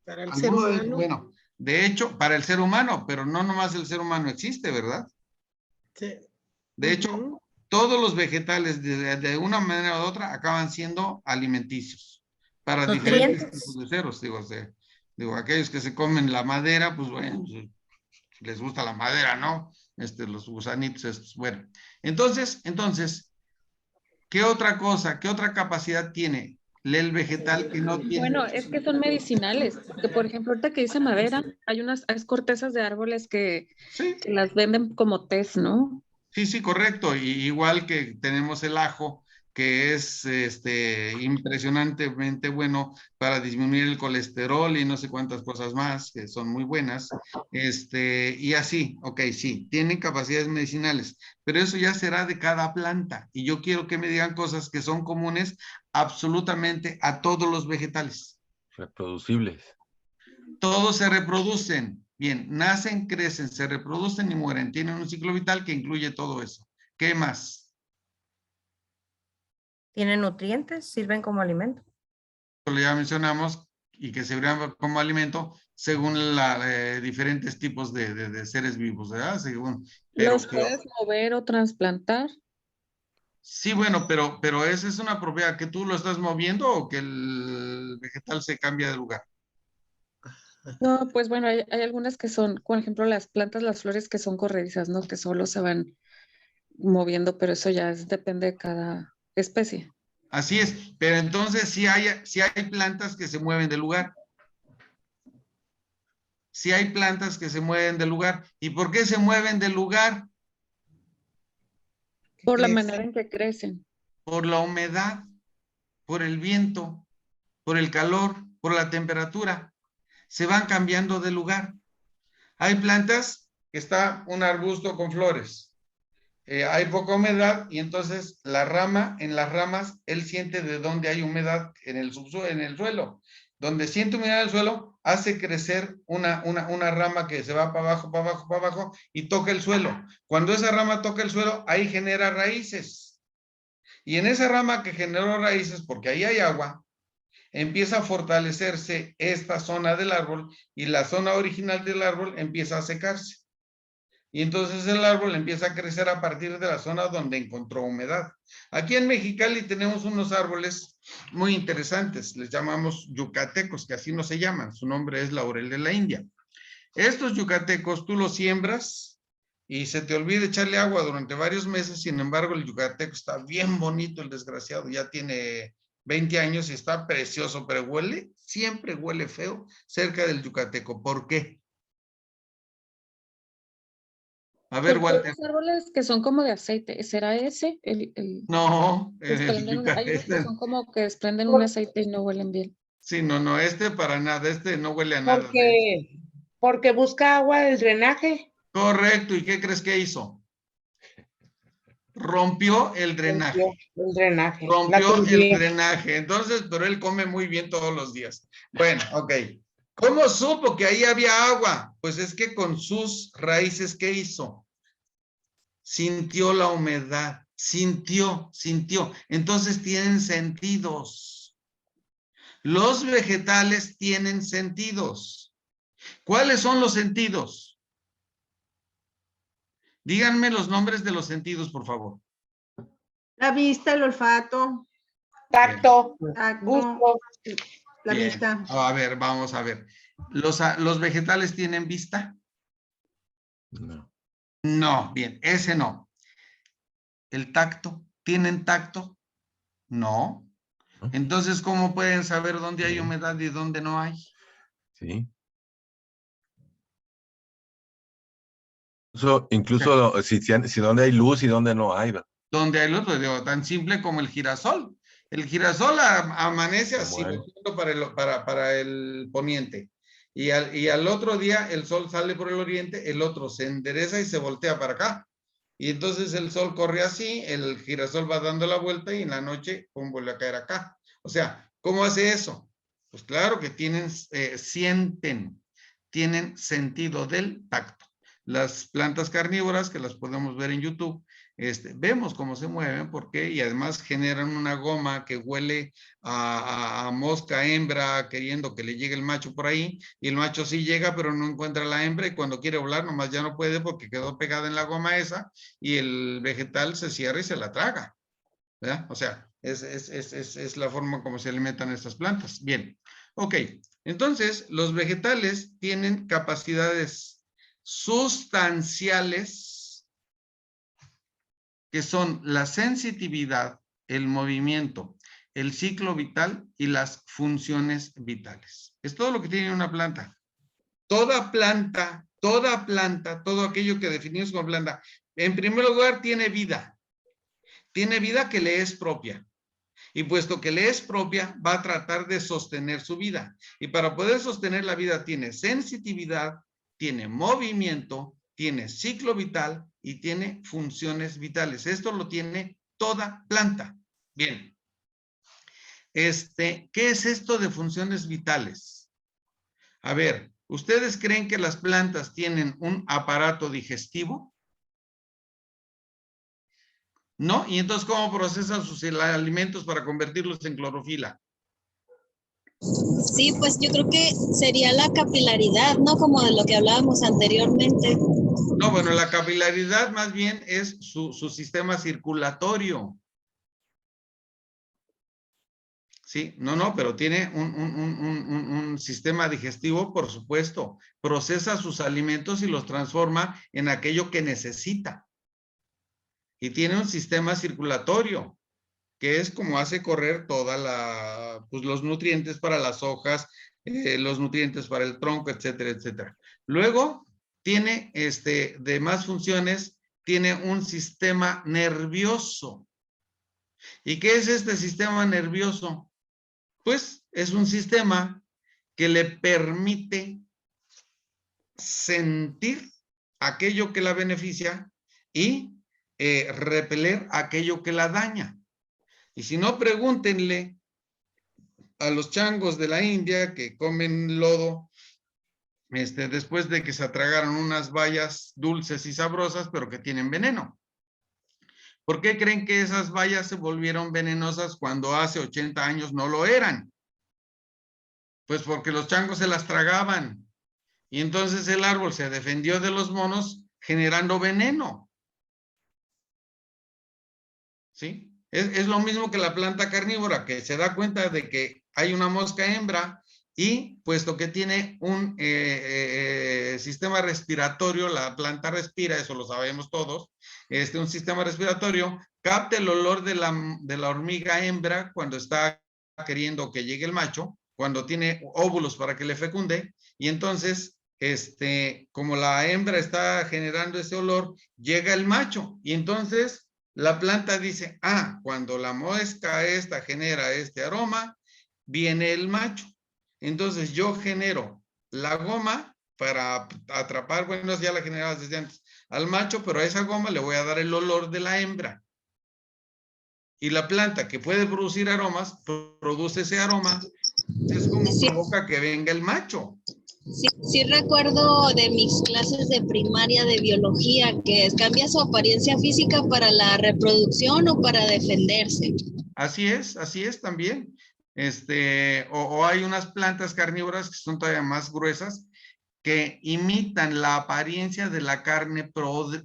para el ser humano? Bueno, de hecho, para el ser humano, pero no nomás el ser humano existe, ¿verdad? Sí. De hecho, todos los vegetales de una manera u otra acaban siendo alimenticios para diferentes Nutrientes. tipos de seres. Digo, aquellos que se comen la madera, pues bueno, pues, les gusta la madera, ¿no? Los gusanitos estos. Bueno, entonces, ¿qué otra cosa, qué otra capacidad tiene el vegetal que no tiene? bueno, es que son medicinales, porque por ejemplo, ahorita que dice madera, hay cortezas de árboles que Sí, las venden como tés, ¿no? sí, correcto. Y igual que tenemos el ajo, que es impresionantemente bueno para disminuir el colesterol y no sé cuántas cosas más, que son muy buenas. Y así, ok, sí, tienen capacidades medicinales, pero eso ya será de cada planta. Y yo quiero que me digan cosas que son comunes absolutamente a todos los vegetales. Reproducibles. Todos se reproducen. Bien, nacen, crecen, se reproducen y mueren. Tienen un ciclo vital que incluye todo eso. ¿Qué más? Tienen nutrientes, sirven como alimento. Lo ya mencionamos, y que se vean como alimento según diferentes tipos de seres vivos, ¿verdad? Los puedes mover o trasplantar. Sí, bueno, pero esa es una propiedad que tú lo estás moviendo o que el vegetal se cambia de lugar. No, pues bueno, hay algunas que son, por ejemplo, las plantas, las flores que son corredizas, ¿no? Que solo se van moviendo, pero eso ya depende de cada especie. Así es, pero entonces sí hay plantas que se mueven de lugar. Sí hay plantas que se mueven del lugar. ¿Y por qué se mueven del lugar? Por la manera en que crecen. Por la humedad, por el viento, por el calor, por la temperatura. Se van cambiando de lugar. Hay plantas que está un arbusto con flores. Hay poca humedad y entonces en las ramas, él siente de dónde hay humedad en el suelo donde siente humedad del suelo, hace crecer una rama que se va para abajo, para abajo, para abajo y toca el suelo. Cuando esa rama toca el suelo, ahí genera raíces. Y en esa rama que generó raíces, porque ahí hay agua, empieza a fortalecerse esta zona del árbol y la zona original del árbol empieza a secarse. Y entonces el árbol empieza a crecer a partir de la zona donde encontró humedad. Aquí en Mexicali tenemos unos árboles muy interesantes, les llamamos yucatecos, que así no se llaman, su nombre es laurel de la India. Estos yucatecos tú los siembras y se te olvida echarle agua durante varios meses, sin embargo el yucateco está bien bonito, el desgraciado, ya tiene 20 años y está precioso, pero huele, siempre huele feo cerca del yucateco. ¿Por qué? A ver, Walter. Los árboles que son como de aceite, ¿será ese? No, hay unos que son como que desprenden un aceite y no huelen bien. Sí, no, este para nada, este no huele a nada. Porque busca agua del drenaje. Correcto, ¿y qué crees que hizo? Rompió el drenaje. Rompió el drenaje. Entonces, pero él come muy bien todos los días. Bueno, ok. ¿Cómo supo que ahí había agua? Pues es que con sus raíces, ¿qué hizo? Sintió la humedad. Sintió. Entonces tienen sentidos. Los vegetales tienen sentidos. ¿Cuáles son los sentidos? Díganme los nombres de los sentidos, por favor. La vista, el olfato. Tacto. Gusto. La Bien. vista. A ver, vamos a ver. ¿Los vegetales tienen vista? No. No, bien, ese no. ¿El tacto? ¿Tienen tacto? No. Entonces, ¿cómo pueden saber dónde hay humedad y dónde no hay? Sí. Incluso si donde hay luz y donde no hay. Donde hay luz, pues, digo, tan simple como el girasol. El girasol amanece así, para el poniente. Y al otro día el sol sale por el oriente, el otro se endereza y se voltea para acá. Y entonces el sol corre así, el girasol va dando la vuelta y en la noche, pum, vuelve a caer acá. O sea, ¿cómo hace eso? Pues claro que sienten, tienen sentido del tacto. Las plantas carnívoras, que las podemos ver en YouTube, vemos cómo se mueven, porque y además generan una goma que huele a mosca hembra, queriendo que le llegue el macho por ahí, y el macho sí llega, pero no encuentra a la hembra, y cuando quiere volar, nomás ya no puede porque quedó pegada en la goma esa, y el vegetal se cierra y se la traga, ¿verdad? O sea, es la forma como se alimentan estas plantas. Bien, ok, entonces los vegetales tienen capacidades sustanciales que son la sensitividad, el movimiento, el ciclo vital y las funciones vitales. Es todo lo que tiene una planta. Toda planta, todo aquello que definimos como planta, en primer lugar tiene vida que le es propia. Y puesto que le es propia, va a tratar de sostener su vida. Y para poder sostener la vida tiene sensitividad, tiene movimiento, tiene ciclo vital y tiene funciones vitales. Esto lo tiene toda planta. Bien. ¿Qué es esto de funciones vitales? A ver, ¿ustedes creen que las plantas tienen un aparato digestivo? ¿No? ¿Y entonces cómo procesan sus alimentos para convertirlos en clorofila? Sí, pues yo creo que sería la capilaridad, ¿no? Como de lo que hablábamos anteriormente. No, bueno, la capilaridad más bien es su sistema circulatorio. Sí, no, pero tiene un sistema digestivo, por supuesto. Procesa sus alimentos y los transforma en aquello que necesita. Y tiene un sistema circulatorio, que es como hace correr los nutrientes para las hojas, los nutrientes para el tronco, etcétera, etcétera. Luego, tiene de más funciones, tiene un sistema nervioso. ¿Y qué es este sistema nervioso? Pues es un sistema que le permite sentir aquello que la beneficia y repeler aquello que la daña. Y si no, pregúntenle a los changos de la India que comen lodo, después de que se atragaron unas bayas dulces y sabrosas, pero que tienen veneno. ¿Por qué creen que esas bayas se volvieron venenosas cuando hace 80 años no lo eran? Pues porque los changos se las tragaban. Y entonces el árbol se defendió de los monos generando veneno. ¿Sí? Es lo mismo que la planta carnívora, que se da cuenta de que hay una mosca hembra y puesto que tiene un sistema respiratorio, la planta respira, eso lo sabemos todos, un sistema respiratorio, capta el olor de la hormiga hembra cuando está queriendo que llegue el macho, cuando tiene óvulos para que le fecunde, y entonces, como la hembra está generando ese olor, llega el macho, y entonces la planta dice, cuando la mosca esta genera este aroma, viene el macho. Entonces yo genero la goma para atrapar, bueno, ya la generaba desde antes, al macho, pero a esa goma le voy a dar el olor de la hembra. Y la planta que puede producir aromas, produce ese aroma, es como provoca que venga el macho. Sí recuerdo de mis clases de primaria de biología que cambia su apariencia física para la reproducción o para defenderse. Así es también. O hay unas plantas carnívoras que son todavía más gruesas que imitan la apariencia de la carne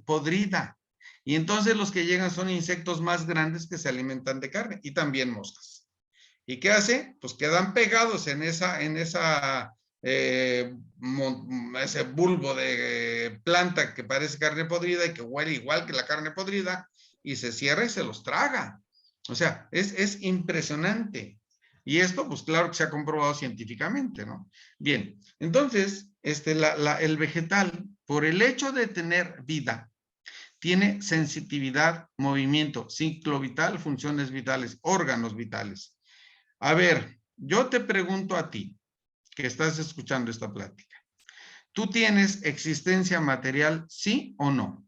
podrida. Y entonces los que llegan son insectos más grandes que se alimentan de carne y también moscas. ¿Y qué hace? Pues quedan pegados en ese bulbo de planta que parece carne podrida y que huele igual que la carne podrida y se cierra y se los traga. O sea, es impresionante. Y esto, pues claro que se ha comprobado científicamente, ¿no? Bien, entonces, el vegetal, por el hecho de tener vida, tiene sensitividad, movimiento, ciclo vital, funciones vitales, órganos vitales. A ver, yo te pregunto a ti, que estás escuchando esta plática. ¿Tú tienes existencia material, sí o no?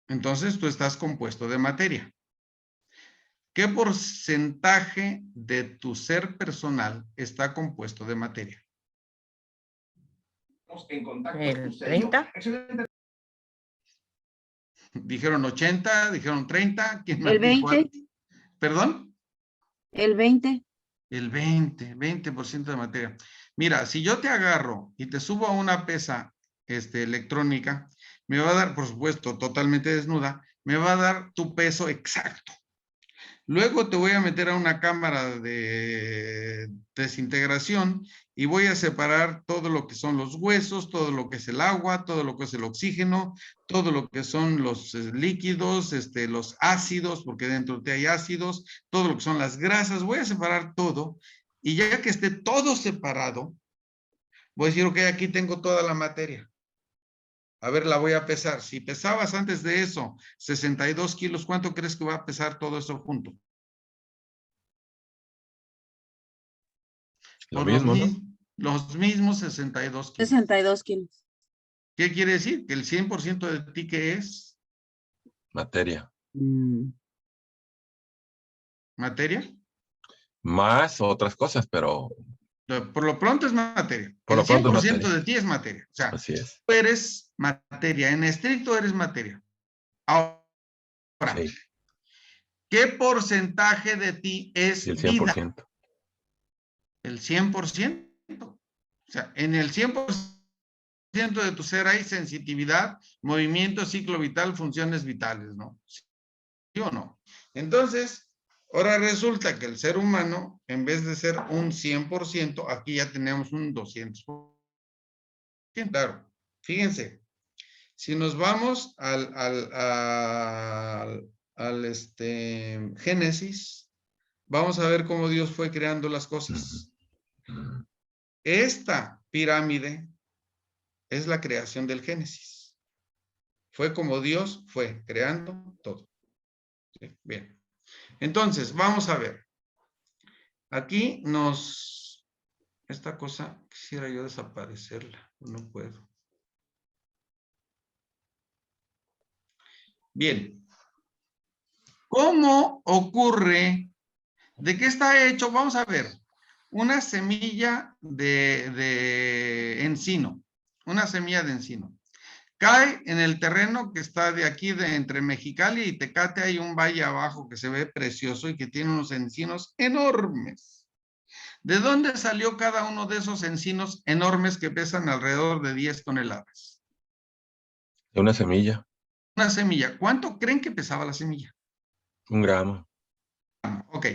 Entonces tú estás compuesto de materia. ¿Qué porcentaje de tu ser personal está compuesto de materia? ¿El 30? Dijeron 80, dijeron 30. ¿Quién El 20. ¿Perdón? El 20. El 20% de materia. Mira, si yo te agarro y te subo a una pesa electrónica, me va a dar, por supuesto, totalmente desnuda, me va a dar tu peso exacto. Luego te voy a meter a una cámara de desintegración y voy a separar todo lo que son los huesos, todo lo que es el agua, todo lo que es el oxígeno, todo lo que son los líquidos, los ácidos, porque dentro de hay ácidos, todo lo que son las grasas, voy a separar todo y ya que esté todo separado, voy a decir, ok, aquí tengo toda la materia. A ver, la voy a pesar. Si pesabas antes de eso 62 kilos, ¿cuánto crees que va a pesar todo eso junto? Lo mismo, ¿no? Los mismos 62 kilos. 62 kilos. ¿Qué quiere decir? Que el 100% de ti, ¿qué es? Materia. ¿Materia? Más otras cosas, pero... Por lo pronto es materia. Por lo el pronto 100% materia. de ti es materia. O sea, así es. tú eres materia. En estricto eres materia. Ahora, Sí. ¿qué porcentaje de ti es El vida? 100%. El 100%. O sea, en el 100% de tu ser hay sensitividad, movimiento, ciclo vital, funciones vitales, ¿no? ¿Sí o no? Entonces, ahora resulta que el ser humano, en vez de ser un 100%, aquí ya tenemos un 200%. Claro, fíjense, si nos vamos al Génesis, vamos a ver cómo Dios fue creando las cosas. Esta pirámide es la creación del Génesis. Fue como Dios fue creando todo. ¿Sí? Bien. Entonces, vamos a ver. Aquí esta cosa, quisiera yo desaparecerla. No puedo. Bien. ¿Cómo ocurre ¿De qué está hecho? Vamos a ver. Una semilla de encino. Una semilla de encino. Cae en el terreno que está de aquí, de entre Mexicali y Tecate. Hay un valle abajo que se ve precioso y que tiene unos encinos enormes. ¿De dónde salió cada uno de esos encinos enormes que pesan alrededor de 10 toneladas? De una semilla. Una semilla. ¿Cuánto creen que pesaba la semilla? 1 gramo. Ok.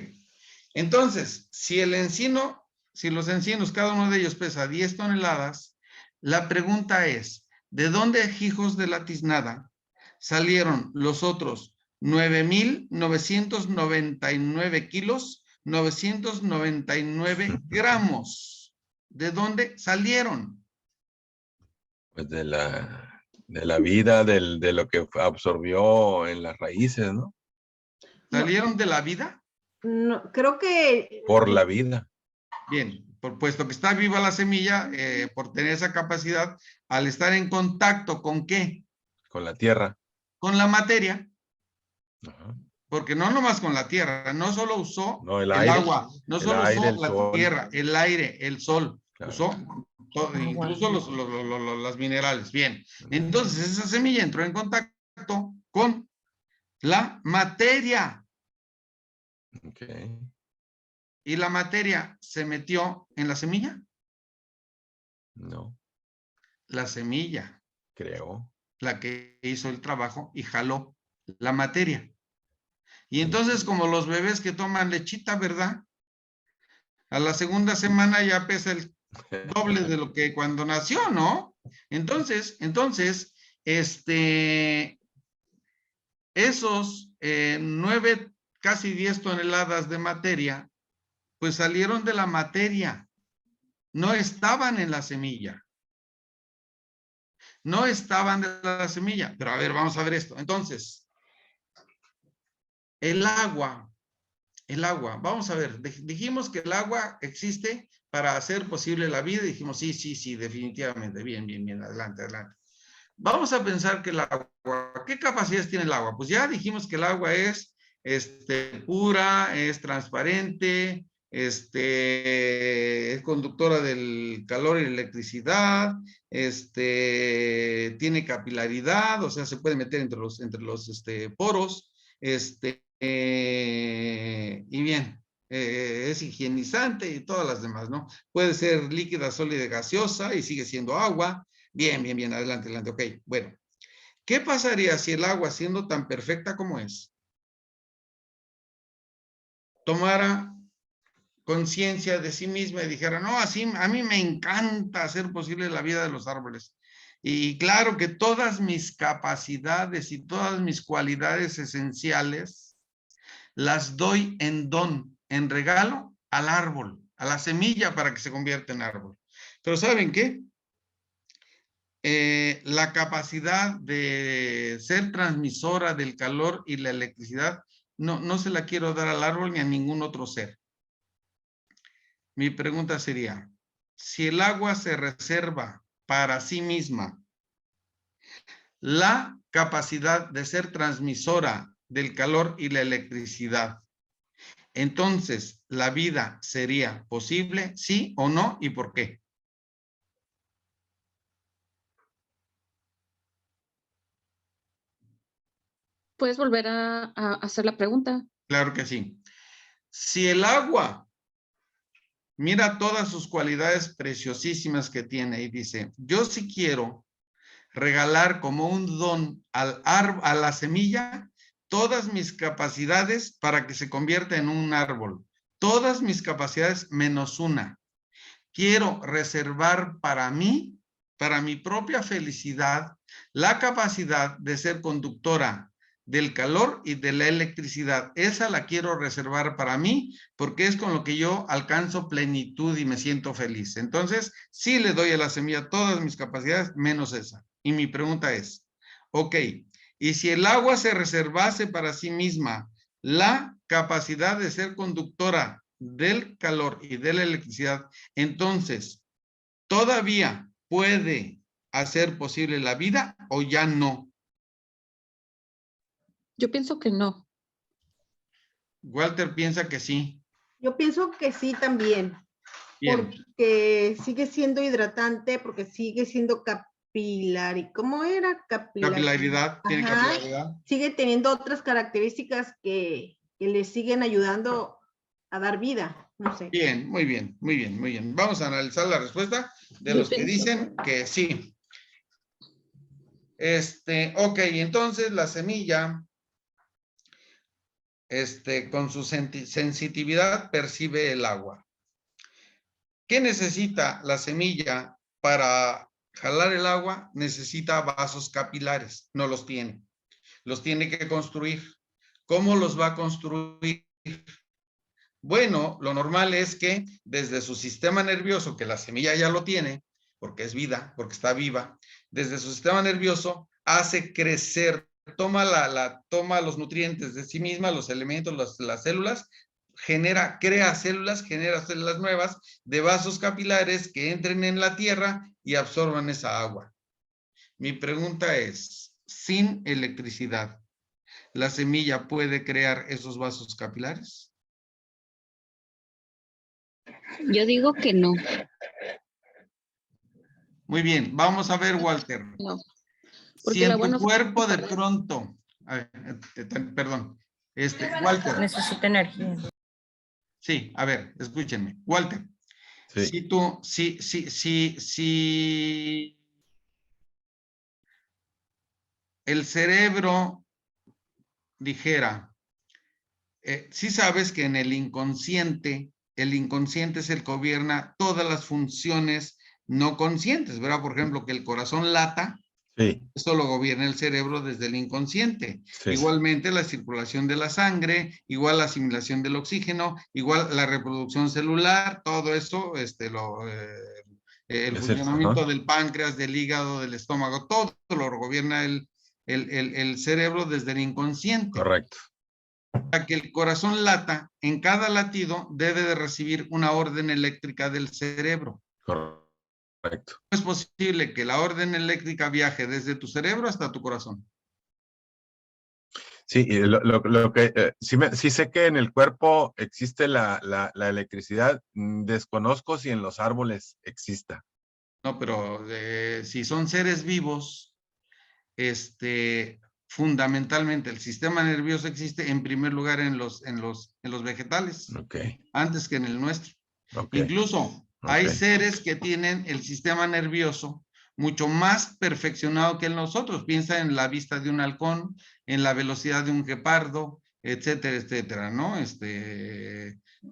Entonces, si los encinos, cada uno de ellos pesa 10 toneladas, la pregunta es, ¿de dónde, hijos de la tiznada, salieron los otros 9,999 kilos, 999 gramos? ¿De dónde salieron? Pues de la vida, de lo que absorbió en las raíces, ¿no? ¿Salieron de la vida? No, creo que... Por la vida. Bien, puesto que está viva la semilla, por tener esa capacidad, al estar en contacto ¿con qué? Con la tierra. Con la materia. Ajá. Porque no nomás con la tierra, no solo usó el agua, no el solo aire, usó el la sol. tierra, el aire, el sol, Claro. usó todo, incluso los minerales. Bien, entonces esa semilla entró en contacto con la materia. Okay. ¿Y la materia se metió en la semilla? No. La semilla. Creo. La que hizo el trabajo y jaló la materia. Y entonces, como los bebés que toman lechita, ¿verdad? A la segunda semana ya pesa el doble de lo que cuando nació, ¿no? Entonces, esos 9, casi 10 toneladas de materia, pues salieron de la materia. No estaban en la semilla. No estaban de la semilla. Pero a ver, vamos a ver esto. Entonces, el agua, vamos a ver, dijimos que el agua existe para hacer posible la vida, y dijimos sí, definitivamente, bien, adelante. Vamos a pensar que el agua, ¿qué capacidades tiene el agua? Pues ya dijimos que el agua es pura, es transparente, es conductora del calor y la electricidad, tiene capilaridad, o sea, se puede meter entre los poros, y bien, es higienizante y todas las demás, ¿no? Puede ser líquida, sólida, gaseosa y sigue siendo agua. Bien, adelante, ok. Bueno, ¿qué pasaría si el agua, siendo tan perfecta como es, tomara conciencia de sí misma y dijera, no, así a mí me encanta hacer posible la vida de los árboles? Y claro que todas mis capacidades y todas mis cualidades esenciales las doy en don, en regalo al árbol, a la semilla para que se convierta en árbol. Pero ¿saben qué? La capacidad de ser transmisora del calor y la electricidad no se la quiero dar al árbol ni a ningún otro ser. Mi pregunta sería, si el agua se reserva para sí misma la capacidad de ser transmisora del calor y la electricidad, entonces, ¿la vida sería posible, sí o no, y por qué? ¿Puedes volver a hacer la pregunta? Claro que sí. Si el agua, mira todas sus cualidades preciosísimas que tiene y dice, yo sí quiero regalar como un don a la semilla todas mis capacidades para que se convierta en un árbol. Todas mis capacidades menos una. Quiero reservar para mí, para mi propia felicidad, la capacidad de ser conductora del calor y de la electricidad. Esa la quiero reservar para mí porque es con lo que yo alcanzo plenitud y me siento feliz. Entonces, sí le doy a la semilla todas mis capacidades menos esa. Y mi pregunta es, ok, y si el agua se reservase para sí misma la capacidad de ser conductora del calor y de la electricidad, entonces, ¿todavía puede hacer posible la vida o ya no? Yo pienso que no. Walter piensa que sí. Yo pienso que sí también. Bien. Porque sigue siendo hidratante, porque sigue siendo capilar. ¿Y cómo era? Capilaridad, tiene Ajá. capilaridad. Sigue teniendo otras características que le siguen ayudando a dar vida. No sé. Bien, muy bien, muy bien, muy bien. Vamos a analizar la respuesta de los que dicen que sí. Ok, entonces la semilla, con su sensitividad percibe el agua. ¿Qué necesita la semilla para jalar el agua? Necesita vasos capilares, no los tiene. Los tiene que construir. ¿Cómo los va a construir? Bueno, lo normal es que desde su sistema nervioso, que la semilla ya lo tiene, porque es vida, porque está viva, desde su sistema nervioso hace crecer, toma los nutrientes de sí misma, los elementos, las células, crea células nuevas de vasos capilares que entren en la tierra y absorban esa agua. Mi pregunta es, sin electricidad, ¿la semilla puede crear esos vasos capilares? Yo digo que no. Muy bien, vamos a ver, Walter. No. Si en tu cuerpo de pronto, perdón, Walter. Necesita energía. Sí, a ver, escúchenme. Walter, Sí. si el cerebro dijera, sí sabes que en el inconsciente es el que gobierna todas las funciones no conscientes, ¿verdad? Por ejemplo, que el corazón lata, Sí. eso lo gobierna el cerebro desde el inconsciente. Sí. Igualmente la circulación de la sangre, igual la asimilación del oxígeno, igual la reproducción celular, todo eso, el funcionamiento del páncreas, del hígado, del estómago, todo lo gobierna el cerebro desde el inconsciente. Correcto. Para que el corazón lata, en cada latido debe de recibir una orden eléctrica del cerebro. Correcto. Es posible que la orden eléctrica viaje desde tu cerebro hasta tu corazón. Sí, lo que sí sé que en el cuerpo existe la electricidad. Desconozco si en los árboles exista. No, pero si son seres vivos, fundamentalmente el sistema nervioso existe en primer lugar en los vegetales, Okay. Antes que en el nuestro. Okay. Incluso hay seres que tienen el sistema nervioso mucho más perfeccionado que nosotros. Piensa en la vista de un halcón, en la velocidad de un guepardo, etcétera, etcétera, ¿no?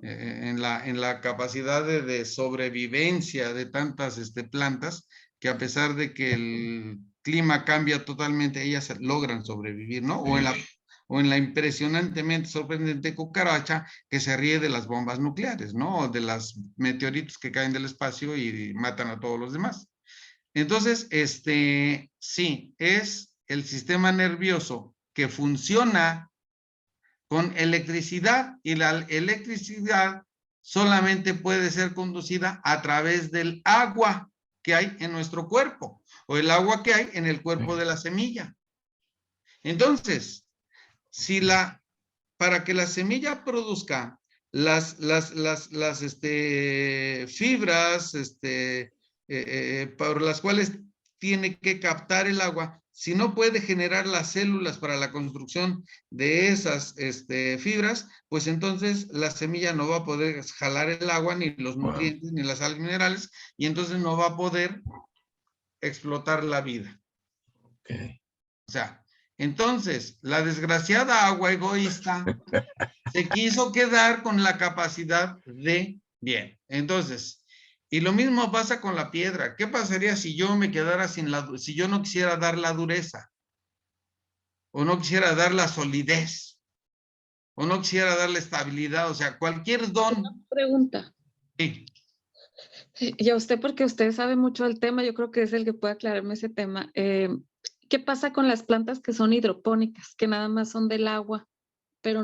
En la capacidad de sobrevivencia de tantas plantas, que a pesar de que el clima cambia totalmente, ellas logran sobrevivir, ¿no? O en la impresionantemente sorprendente cucaracha que se ríe de las bombas nucleares, ¿no? O de los meteoritos que caen del espacio y matan a todos los demás. Entonces, sí, es el sistema nervioso que funciona con electricidad, y la electricidad solamente puede ser conducida a través del agua que hay en nuestro cuerpo, o el agua que hay en el cuerpo de la semilla. Entonces, para que la semilla produzca las fibras por las cuales tiene que captar el agua, si no puede generar las células para la construcción de esas fibras, pues entonces la semilla no va a poder jalar el agua, ni los nutrientes, ni las sales minerales, y entonces no va a poder explotar la vida. Okay. O sea, entonces, la desgraciada agua egoísta se quiso quedar con la capacidad de bien. Entonces, y lo mismo pasa con la piedra. ¿Qué pasaría si yo me quedara si yo no quisiera dar la dureza? O no quisiera dar la solidez. O no quisiera dar la estabilidad. O sea, cualquier don. Una pregunta. Sí. Y a usted, porque usted sabe mucho del tema, yo creo que es el que puede aclararme ese tema. ¿Qué pasa con las plantas que son hidropónicas, que nada más son del agua, pero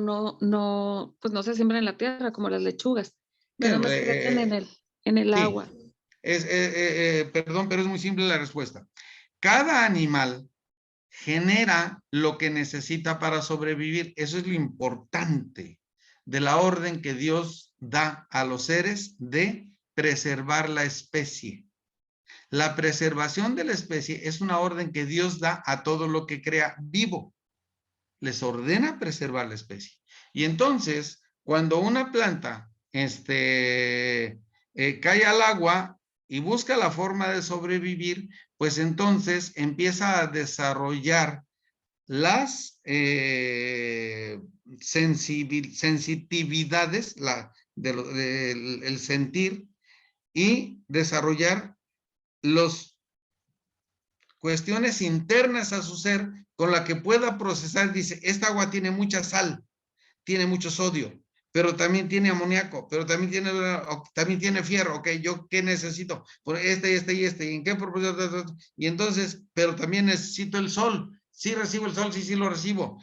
pues no se siembran en la tierra, como las lechugas, que nada más crecen en el agua? Perdón, pero es muy simple la respuesta. Cada animal genera lo que necesita para sobrevivir. Eso es lo importante. de la orden que Dios da a los seres de preservar la especie. La preservación de la especie es una orden que Dios da a todo lo que crea vivo. Les ordena preservar la especie. Y entonces, cuando una planta cae al agua y busca la forma de sobrevivir, pues entonces empieza a desarrollar las sensitividades, el sentir, y desarrollar las cuestiones internas a su ser con la que pueda procesar. Dice, esta agua tiene mucha sal, tiene mucho sodio, pero también tiene amoníaco, pero también tiene fierro. Ok, ¿yo qué necesito? Por ¿y en qué proporción? Y entonces, pero también necesito el sol. Sí recibo el sol, sí lo recibo.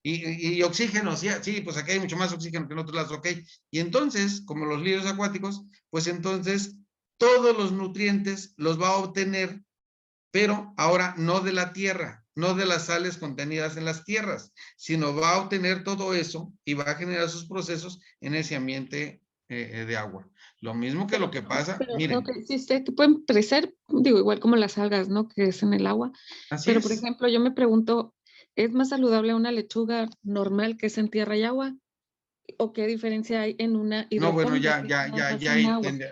Y oxígeno, sí, pues aquí hay mucho más oxígeno que en otros lados, ok. Y entonces, como los lirios acuáticos, pues entonces todos los nutrientes los va a obtener, pero ahora no de la tierra, no de las sales contenidas en las tierras, sino va a obtener todo eso y va a generar sus procesos en ese ambiente de agua. Lo mismo que lo que pasa, pero, miren. Okay, sí, que pueden crecer, digo, igual como las algas, ¿no? Que es en el agua. Así pero, es. Por ejemplo, yo me pregunto, ¿es más saludable una lechuga normal que es en tierra y agua? ¿O qué diferencia hay en una hidropónica? No, bueno,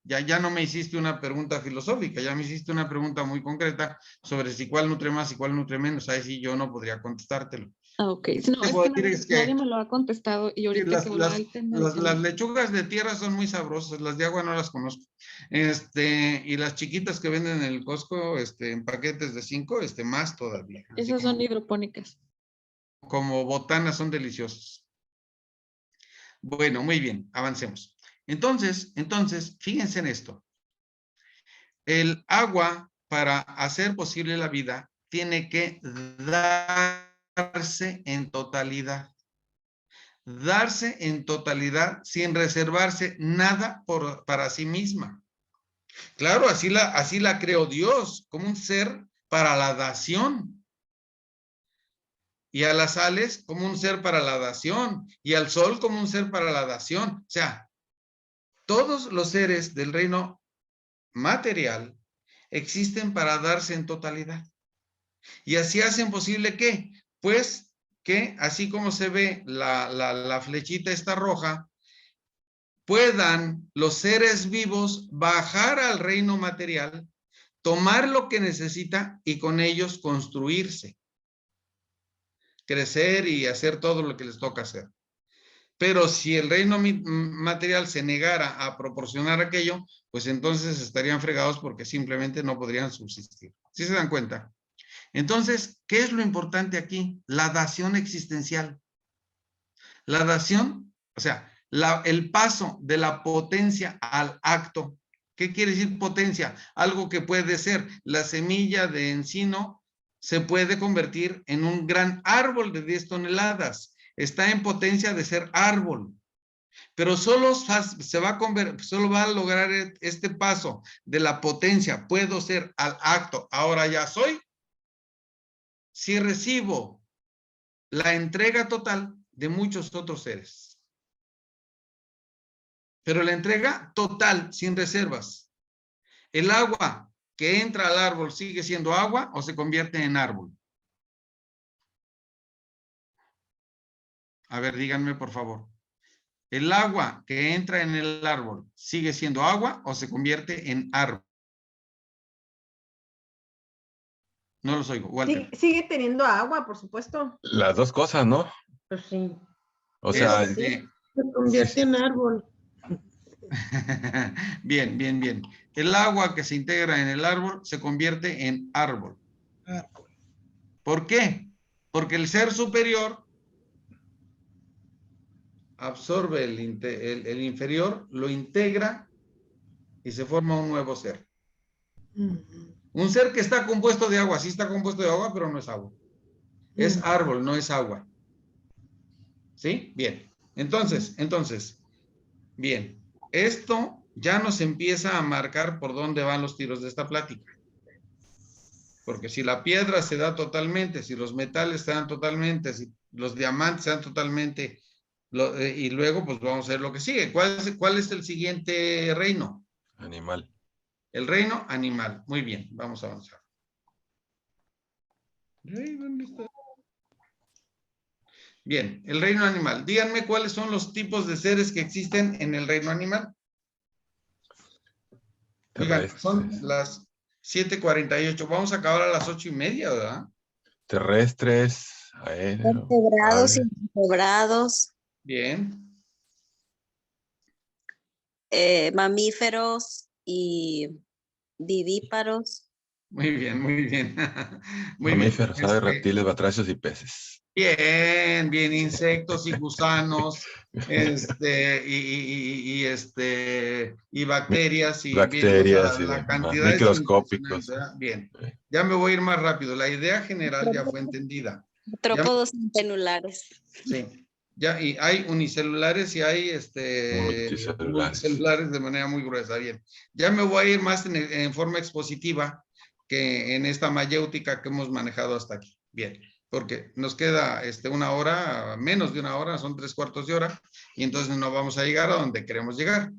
ya no me hiciste una pregunta filosófica, ya me hiciste una pregunta muy concreta sobre si cuál nutre más y cuál nutre menos. Ahí sí yo no podría contestártelo. Ok, no, es que nadie me lo ha contestado y ahorita las lechugas de tierra son muy sabrosas, las de agua no las conozco. Y las chiquitas que venden en el Costco, en paquetes de 5, más todavía. Esas son hidropónicas. Como botanas, son deliciosas. Bueno, muy bien, avancemos. Entonces, fíjense en esto. El agua, para hacer posible la vida, tiene que darse en totalidad. Darse en totalidad sin reservarse nada para sí misma. Claro, así la creó Dios, como un ser para la dación. Y a las sales como un ser para la dación. Y al sol como un ser para la dación. O sea, todos los seres del reino material existen para darse en totalidad. Y así hacen posible que, pues, que así como se ve la flechita esta roja, puedan los seres vivos bajar al reino material, tomar lo que necesita y con ellos construirse, crecer y hacer todo lo que les toca hacer. Pero si el reino material se negara a proporcionar aquello, pues entonces estarían fregados porque simplemente no podrían subsistir. ¿Sí se dan cuenta? Entonces, ¿qué es lo importante aquí? La dación existencial. La dación, o sea, el paso de la potencia al acto. ¿Qué quiere decir potencia? Algo que puede ser la semilla de encino, se puede convertir en un gran árbol de 10 toneladas. Está en potencia de ser árbol. Pero solo va a lograr este paso de la potencia, puedo ser al acto, ahora ya soy, si recibo la entrega total de muchos otros seres. Pero la entrega total, sin reservas. El agua que entra al árbol sigue siendo agua o se convierte en árbol. A ver, díganme por favor. ¿El agua que entra en el árbol sigue siendo agua o se convierte en árbol? No los oigo. Walter. Sigue teniendo agua, por supuesto. Las dos cosas, ¿no? Pues sí. O sea, se convierte en árbol. Bien, bien, bien. El agua que se integra en el árbol se convierte en árbol. ¿Por qué? Porque el ser superior absorbe el inferior, lo integra y se forma un nuevo ser. Un ser que está compuesto de agua, sí está compuesto de agua, pero no es agua. Es árbol, no es agua. ¿Sí? Bien. Entonces, bien. Esto ya nos empieza a marcar por dónde van los tiros de esta plática. Porque si la piedra se da totalmente, si los metales se dan totalmente, si los diamantes se dan totalmente Y luego, pues vamos a ver lo que sigue. ¿Cuál es el siguiente reino? Animal. El reino animal. Muy bien, vamos a avanzar. ¿Dónde está? Bien, el reino animal. Díganme cuáles son los tipos de seres que existen en el reino animal. Oigan, son las 7:48. Vamos a acabar a las 8:30, ¿verdad? Terrestres, aéreos. Vertebrados y invertebrados, Bien. mamíferos y vivíparos. Muy bien, muy bien. Muy Mamíferos, bien. aves, reptiles, batracios y peces. Bien, bien, insectos y gusanos, y bacterias y Bacterias bien, y la cantidad microscópicos. es impresionante, ¿verdad? Bien. Ya me voy a ir más rápido. La idea general ya fue entendida. Artrópodos penulares. Sí. Ya, y hay unicelulares y hay multicelulares de manera muy gruesa. Bien. Ya me voy a ir más en forma expositiva que en esta mayéutica que hemos manejado hasta aquí. Bien. Porque nos queda una hora, menos de una hora, son 3/4 de hora, y entonces no vamos a llegar a donde queremos llegar.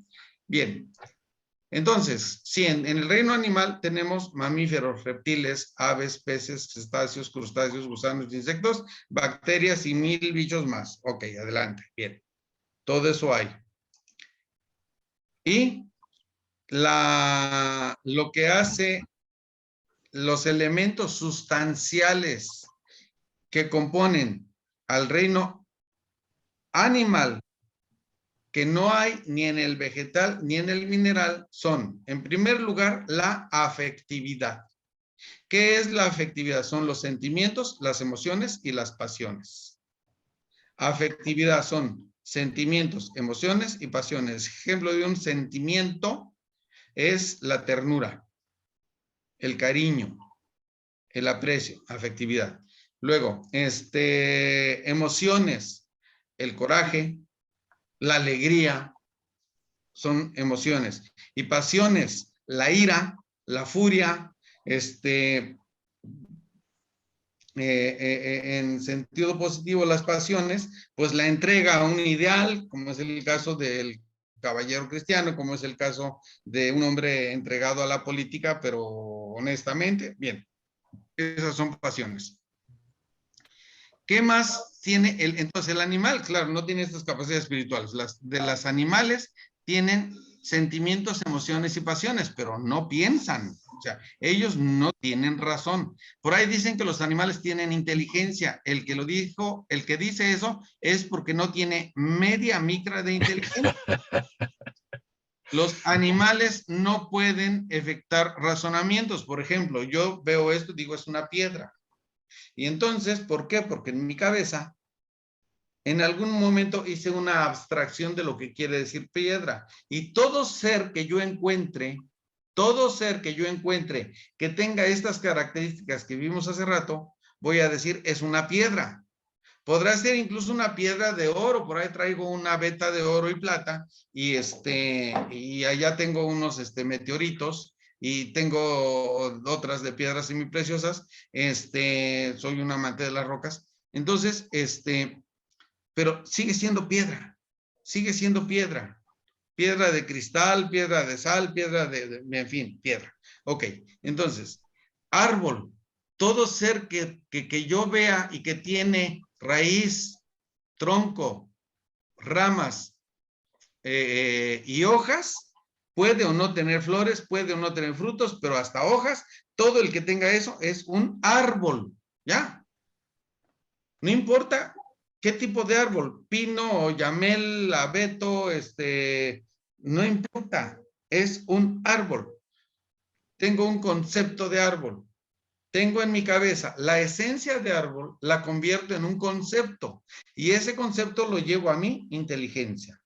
Bien. Entonces, sí, en el reino animal tenemos mamíferos, reptiles, aves, peces, cetáceos, crustáceos, gusanos, insectos, bacterias y 1000 bichos más. Ok, adelante. Bien. Todo eso hay. Y lo que hace los elementos sustanciales que componen al reino animal, que no hay ni en el vegetal ni en el mineral, son, en primer lugar, la afectividad. ¿Qué es la afectividad? Son los sentimientos, las emociones y las pasiones. Afectividad son sentimientos, emociones y pasiones. Ejemplo de un sentimiento es la ternura, el cariño, el aprecio, afectividad. Luego, emociones, el coraje, la alegría, son emociones. Y pasiones, la ira, la furia, en sentido positivo las pasiones, pues la entrega a un ideal, como es el caso del caballero cristiano, como es el caso de un hombre entregado a la política, pero honestamente, bien, esas son pasiones. ¿Qué más tiene entonces el animal? Claro, no tiene estas capacidades espirituales. Las animales tienen sentimientos, emociones y pasiones, pero no piensan. O sea, ellos no tienen razón. Por ahí dicen que los animales tienen inteligencia. El que dice eso es porque no tiene media micra de inteligencia. Los animales no pueden efectuar razonamientos. Por ejemplo, yo veo esto y digo, es una piedra. Y entonces, ¿por qué? Porque en mi cabeza, en algún momento hice una abstracción de lo que quiere decir piedra. Y todo ser que yo encuentre que tenga estas características que vimos hace rato, voy a decir, es una piedra. Podrá ser incluso una piedra de oro. Por ahí traigo una veta de oro y plata y allá tengo unos meteoritos. Y tengo otras de piedras semipreciosas. Soy un amante de las rocas. Entonces, pero sigue siendo piedra. Sigue siendo piedra. Piedra de cristal, piedra de sal, piedra en fin, piedra. Ok, entonces, árbol. Todo ser que yo vea y que tiene raíz, tronco, ramas y hojas, puede o no tener flores, puede o no tener frutos, pero hasta hojas, todo el que tenga eso es un árbol, ¿ya? No importa qué tipo de árbol, pino, yamel, abeto, no importa, es un árbol. Tengo un concepto de árbol. Tengo en mi cabeza la esencia de árbol, la convierto en un concepto y ese concepto lo llevo a mi inteligencia.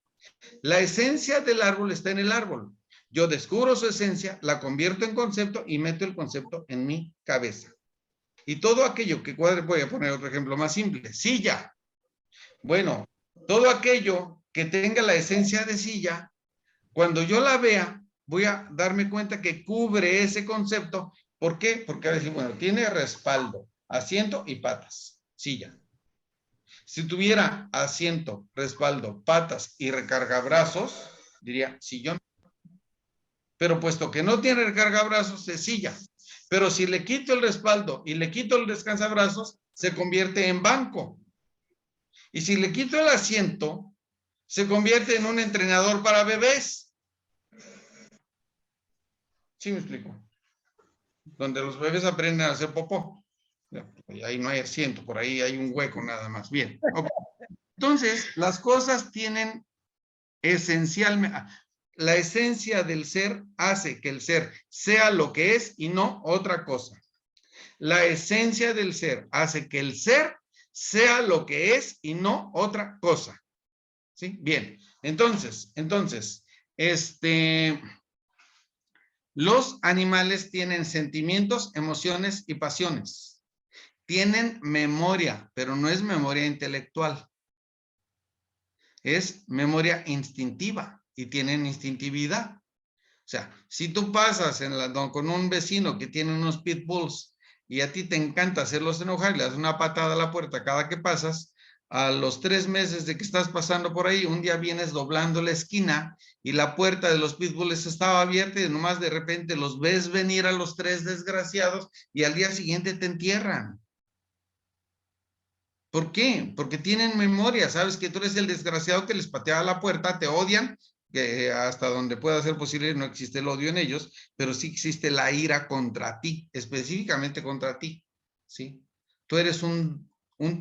La esencia del árbol está en el árbol. Yo descubro su esencia, la convierto en concepto y meto el concepto en mi cabeza. Y todo aquello que voy a poner otro ejemplo más simple, silla. Bueno, todo aquello que tenga la esencia de silla, cuando yo la vea, voy a darme cuenta que cubre ese concepto. ¿Por qué? Porque a decir, bueno, tiene respaldo, asiento y patas, silla. Si tuviera asiento, respaldo, patas y recargabrazos, diría sillón. Pero puesto que no tiene recargabrazos, es silla. Pero si le quito el respaldo y le quito el descansabrazos, se convierte en banco. Y si le quito el asiento, se convierte en un entrenador para bebés. ¿Sí me explico? Donde los bebés aprenden a hacer popó. Ahí no hay asiento, por ahí hay un hueco nada más. Bien. Okay. Entonces, las cosas tienen esencialmente... La esencia del ser hace que el ser sea lo que es y no otra cosa. La esencia del ser hace que el ser sea lo que es y no otra cosa. ¿Sí? Bien. Entonces, los animales tienen sentimientos, emociones y pasiones. Tienen memoria, pero no es memoria intelectual. Es memoria instintiva. Y tienen instintividad. O sea, si tú pasas con un vecino que tiene unos pitbulls y a ti te encanta hacerlos enojar y le das una patada a la puerta cada que pasas, a los 3 meses de que estás pasando por ahí, un día vienes doblando la esquina y la puerta de los pitbulls estaba abierta y nomás de repente los ves venir a los 3 desgraciados y al día siguiente te entierran. ¿Por qué? Porque tienen memoria, sabes que tú eres el desgraciado que les pateaba la puerta, te odian, que hasta donde pueda ser posible no existe el odio en ellos, pero sí existe la ira contra ti, específicamente contra ti, ¿sí? Tú eres un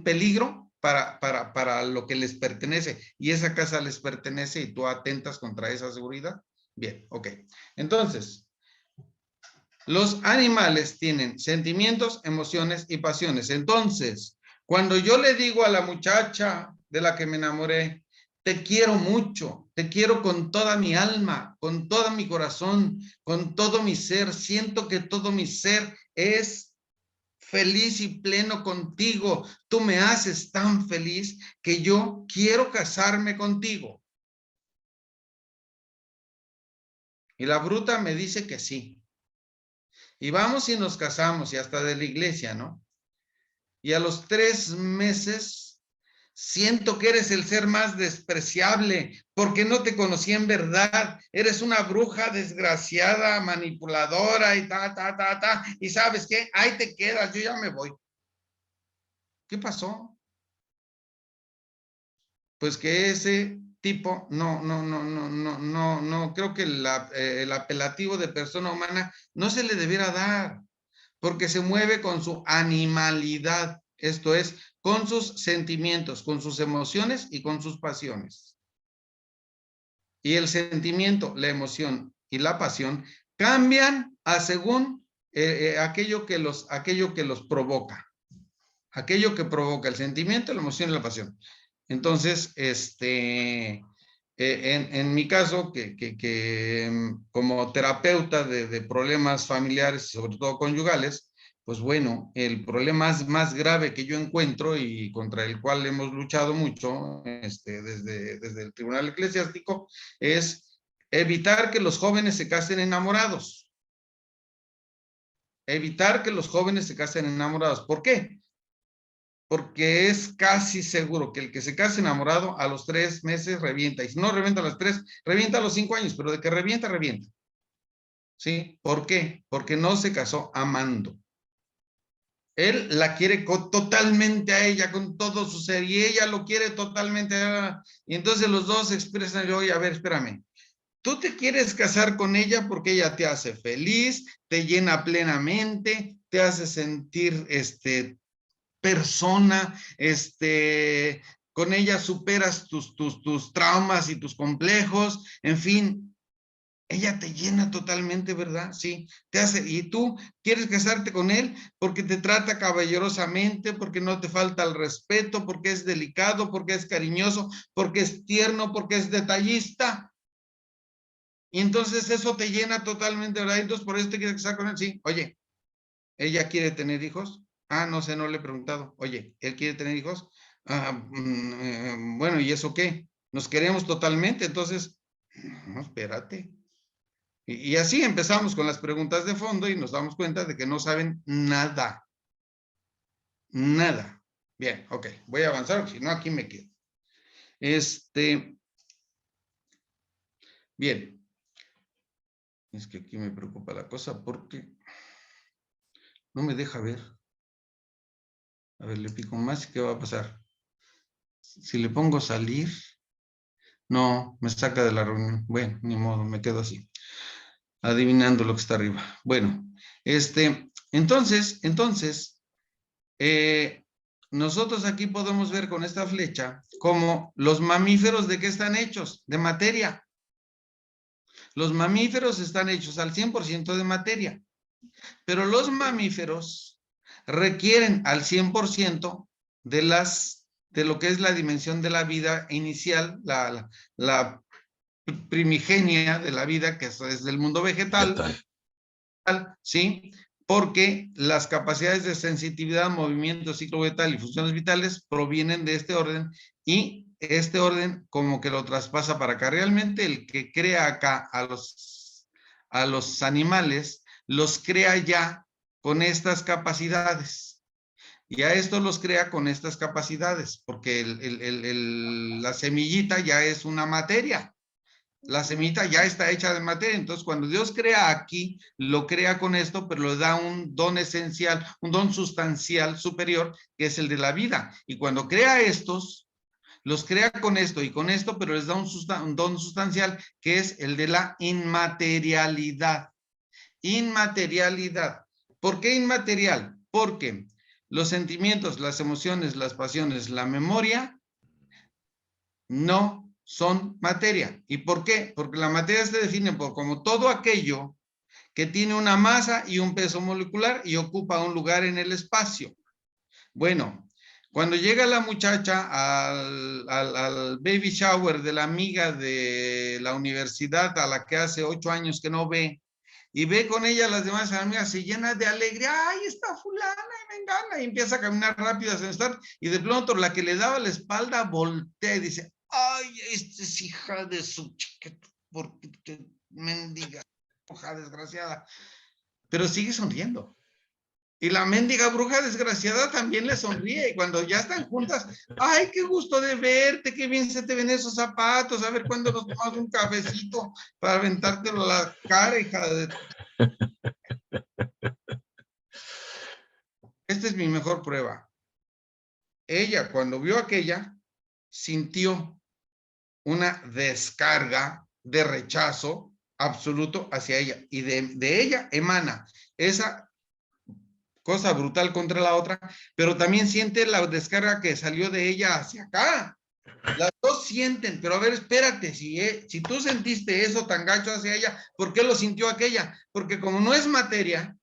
peligro para lo que les pertenece, y esa casa les pertenece y tú atentas contra esa seguridad. Bien, ok. Entonces, los animales tienen sentimientos, emociones y pasiones. Entonces, cuando yo le digo a la muchacha de la que me enamoré, te quiero mucho, te quiero con toda mi alma, con todo mi corazón, con todo mi ser, siento que todo mi ser es feliz y pleno contigo, tú me haces tan feliz que yo quiero casarme contigo. Y la bruta me dice que sí. Y vamos y nos casamos, y hasta de la iglesia, ¿no? Y a los 3 meses, siento que eres el ser más despreciable, porque no te conocí en verdad. Eres una bruja desgraciada, manipuladora y y ¿sabes qué? Ahí te quedas, yo ya me voy. ¿Qué pasó? Pues que ese tipo, no, creo que el apelativo de persona humana no se le debiera dar, porque se mueve con su animalidad, esto es, con sus sentimientos, con sus emociones y con sus pasiones. Y el sentimiento, la emoción y la pasión cambian a según aquello que los provoca. Aquello que provoca el sentimiento, la emoción y la pasión. Entonces, en mi caso, que como terapeuta de problemas familiares, sobre todo conyugales, pues bueno, el problema más grave que yo encuentro y contra el cual hemos luchado mucho desde el Tribunal Eclesiástico es evitar que los jóvenes se casen enamorados. Evitar que los jóvenes se casen enamorados. ¿Por qué? Porque es casi seguro que el que se case enamorado a los 3 meses revienta. Y si no revienta a los 3, revienta a los 5 años, pero de que revienta, revienta. ¿Sí? ¿Por qué? Porque no se casó amando. Él la quiere totalmente a ella, con todo su ser, y ella lo quiere totalmente a ella. Y entonces los dos expresan, oye, a ver, espérame. Tú te quieres casar con ella porque ella te hace feliz, te llena plenamente, te hace sentir persona, con ella superas tus traumas y tus complejos, en fin, ella te llena totalmente, ¿verdad? Sí, te hace, y tú quieres casarte con él porque te trata caballerosamente, porque no te falta el respeto, porque es delicado, porque es cariñoso, porque es tierno, porque es detallista. Y entonces eso te llena totalmente, ¿verdad? Entonces por eso te quieres casar con él, sí. Oye, ¿ella quiere tener hijos? Ah, no sé, no le he preguntado. Oye, ¿él quiere tener hijos? Bueno, ¿y eso qué? Nos queremos totalmente, entonces, no, espérate. Y así empezamos con las preguntas de fondo y nos damos cuenta de que no saben nada. Nada. Bien, ok. Voy a avanzar, si no aquí me quedo. Bien. Es que aquí me preocupa la cosa porque no me deja ver. A ver, le pico más y ¿qué va a pasar? Si le pongo salir, no, me saca de la reunión. Bueno, ni modo, me quedo así, adivinando lo que está arriba. Bueno, entonces, nosotros aquí podemos ver con esta flecha como los mamíferos ¿de qué están hechos? De materia. Los mamíferos están hechos al 100% de materia, pero los mamíferos requieren al 100% de lo que es la dimensión de la vida inicial, la primigenia de la vida, que es del mundo vegetal, ¿sí? Porque las capacidades de sensitividad, movimiento, ciclo vital y funciones vitales provienen de este orden, y este orden como que lo traspasa para acá. Realmente el que crea acá a los animales, los crea ya con estas capacidades. Y a estos los crea con estas capacidades, porque la semillita ya es una materia. La semillita ya está hecha de materia. Entonces, cuando Dios crea aquí, lo crea con esto, pero le da un don esencial, un don sustancial superior, que es el de la vida. Y cuando crea estos, los crea con esto y con esto, pero les da un don sustancial, que es el de la inmaterialidad. Inmaterialidad. ¿Por qué inmaterial? Porque los sentimientos, las emociones, las pasiones, la memoria, no son materia. ¿Y por qué? Porque la materia se define como todo aquello que tiene una masa y un peso molecular y ocupa un lugar en el espacio. Bueno, cuando llega la muchacha al baby shower de la amiga de la universidad a la que hace 8 años que no ve, y ve con ella las demás amigas, se llena de alegría, ¡ay, está fulana y mengana! Y empieza a caminar rápido hacia estar, y de pronto la que le daba la espalda voltea y dice, ¡ay, esta es hija de su chiquita! Porque mendiga, hoja desgraciada. Pero sigue sonriendo. Y la mendiga bruja desgraciada también le sonríe. Y cuando ya están juntas, ¡ay, qué gusto de verte! ¡Qué bien se te ven esos zapatos! A ver cuándo nos tomamos un cafecito para aventártelo a la cara, hija de... Esta es mi mejor prueba. Ella, cuando vio aquella, sintió una descarga de rechazo absoluto hacia ella. Y de ella emana esa cosa brutal contra la otra, pero también siente la descarga que salió de ella hacia acá. Las dos sienten, pero a ver, espérate, si tú sentiste eso tan gacho hacia ella, ¿por qué lo sintió aquella? Porque como no es materia,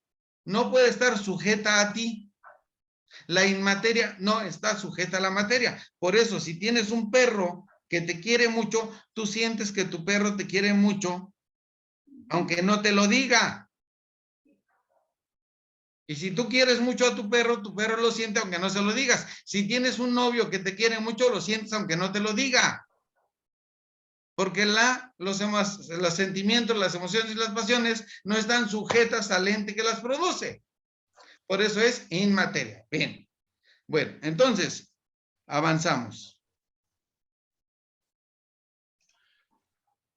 no puede estar sujeta a ti. La inmateria no está sujeta a la materia. Por eso, si tienes un perro que te quiere mucho, tú sientes que tu perro te quiere mucho, aunque no te lo diga. Y si tú quieres mucho a tu perro lo siente aunque no se lo digas. Si tienes un novio que te quiere mucho, lo sientes aunque no te lo diga. Porque los sentimientos, las emociones y las pasiones no están sujetas al ente que las produce. Por eso es inmateria. Bien. Bueno, entonces, avanzamos.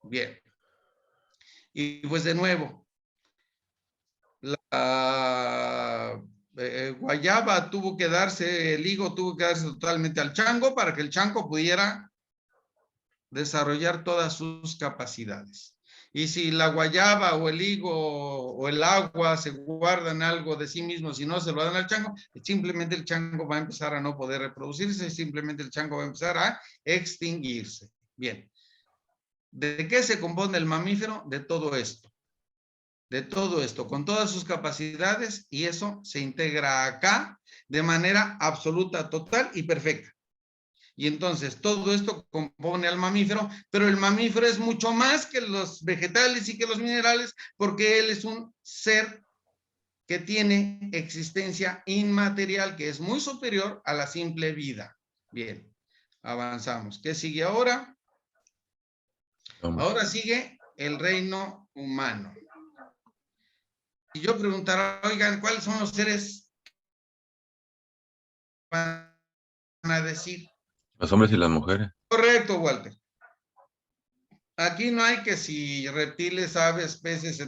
Bien. Y pues de nuevo, la guayaba tuvo que darse, el higo tuvo que darse totalmente al chango para que el chango pudiera desarrollar todas sus capacidades. Y si la guayaba o el higo o el agua se guardan algo de sí mismos y no se lo dan al chango, simplemente el chango va a empezar a no poder reproducirse y simplemente el chango va a empezar a extinguirse. Bien. ¿De qué se compone el mamífero? De todo esto. De todo esto, con todas sus capacidades, y eso se integra acá de manera absoluta, total y perfecta. Y entonces todo esto compone al mamífero, pero el mamífero es mucho más que los vegetales y que los minerales, porque él es un ser que tiene existencia inmaterial, que es muy superior a la simple vida. Bien, avanzamos. ¿Qué sigue ahora? Ahora sigue el reino humano. Y yo preguntaré, oigan, ¿cuáles son los seres a decir. Los hombres y las mujeres. Correcto, Walter. Aquí no hay que si reptiles, aves, peces,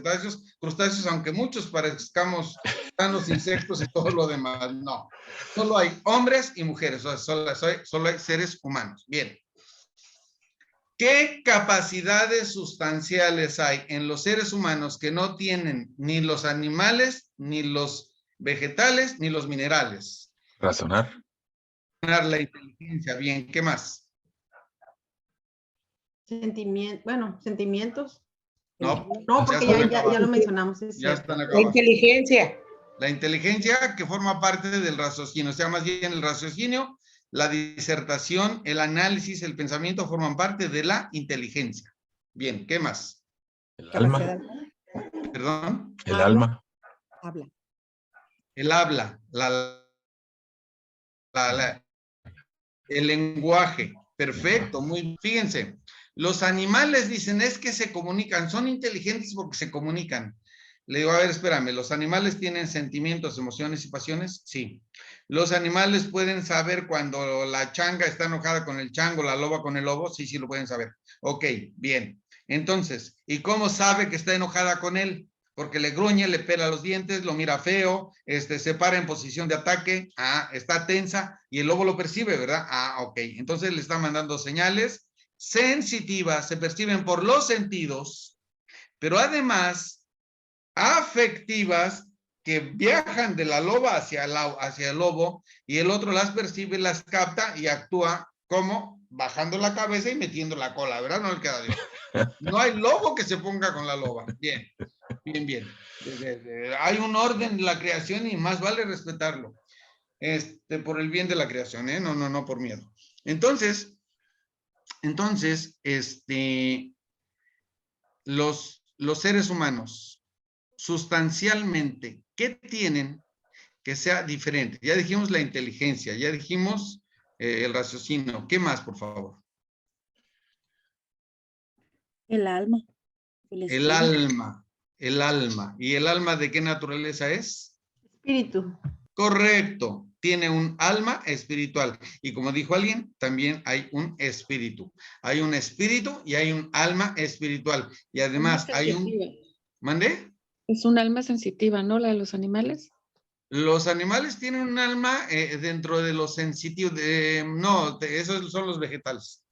crustáceos, aunque muchos parezcamos sanos, insectos y todo lo demás. No. Solo hay hombres y mujeres. O sea, solo hay seres humanos. Bien. ¿Qué capacidades sustanciales hay en los seres humanos que no tienen ni los animales, ni los vegetales, ni los minerales? Razonar. La inteligencia. Bien, ¿qué más? Sentimientos. No, porque ya lo mencionamos. Ya están La acabados. inteligencia. La inteligencia que forma parte del raciocinio, o sea, más bien el raciocinio, la disertación, el análisis, el pensamiento forman parte de la inteligencia. Bien, ¿qué más? El alma. ¿Perdón? El alma. Habla. El habla, el lenguaje. Perfecto, muy, fíjense. Los animales dicen es que se comunican, son inteligentes porque se comunican. Le digo, a ver, espérame, ¿los animales tienen sentimientos, emociones y pasiones? Sí. ¿Los animales pueden saber cuando la changa está enojada con el chango, la loba con el lobo? Sí, sí lo pueden saber. Ok, bien. Entonces, ¿y cómo sabe que está enojada con él? Porque le gruñe, le pela los dientes, lo mira feo, se para en posición de ataque, está tensa y el lobo lo percibe, ¿verdad? Ok. Entonces le está mandando señales sensitivas, se perciben por los sentidos, pero además afectivas que viajan de la loba hacia el lobo y el otro las percibe, las capta y actúa como bajando la cabeza y metiendo la cola, ¿verdad? No le queda de otra. No hay lobo que se ponga con la loba. Bien, bien, bien. Hay un orden en la creación y más vale respetarlo. Por el bien de la creación, ¿eh? No por miedo. Entonces, los seres humanos sustancialmente, ¿qué tienen que sea diferente? Ya dijimos la inteligencia, ya dijimos el raciocinio. ¿Qué más, por favor? El alma. El alma. ¿Y el alma de qué naturaleza es? Espíritu. Correcto. Tiene un alma espiritual. Y como dijo alguien, también hay un espíritu. Hay un espíritu y hay un alma espiritual. Y además hay un... ¿Mande? Es un alma sensitiva, ¿no? La de los animales. Los animales tienen un alma dentro de los sensitivos. Esos son los vegetales.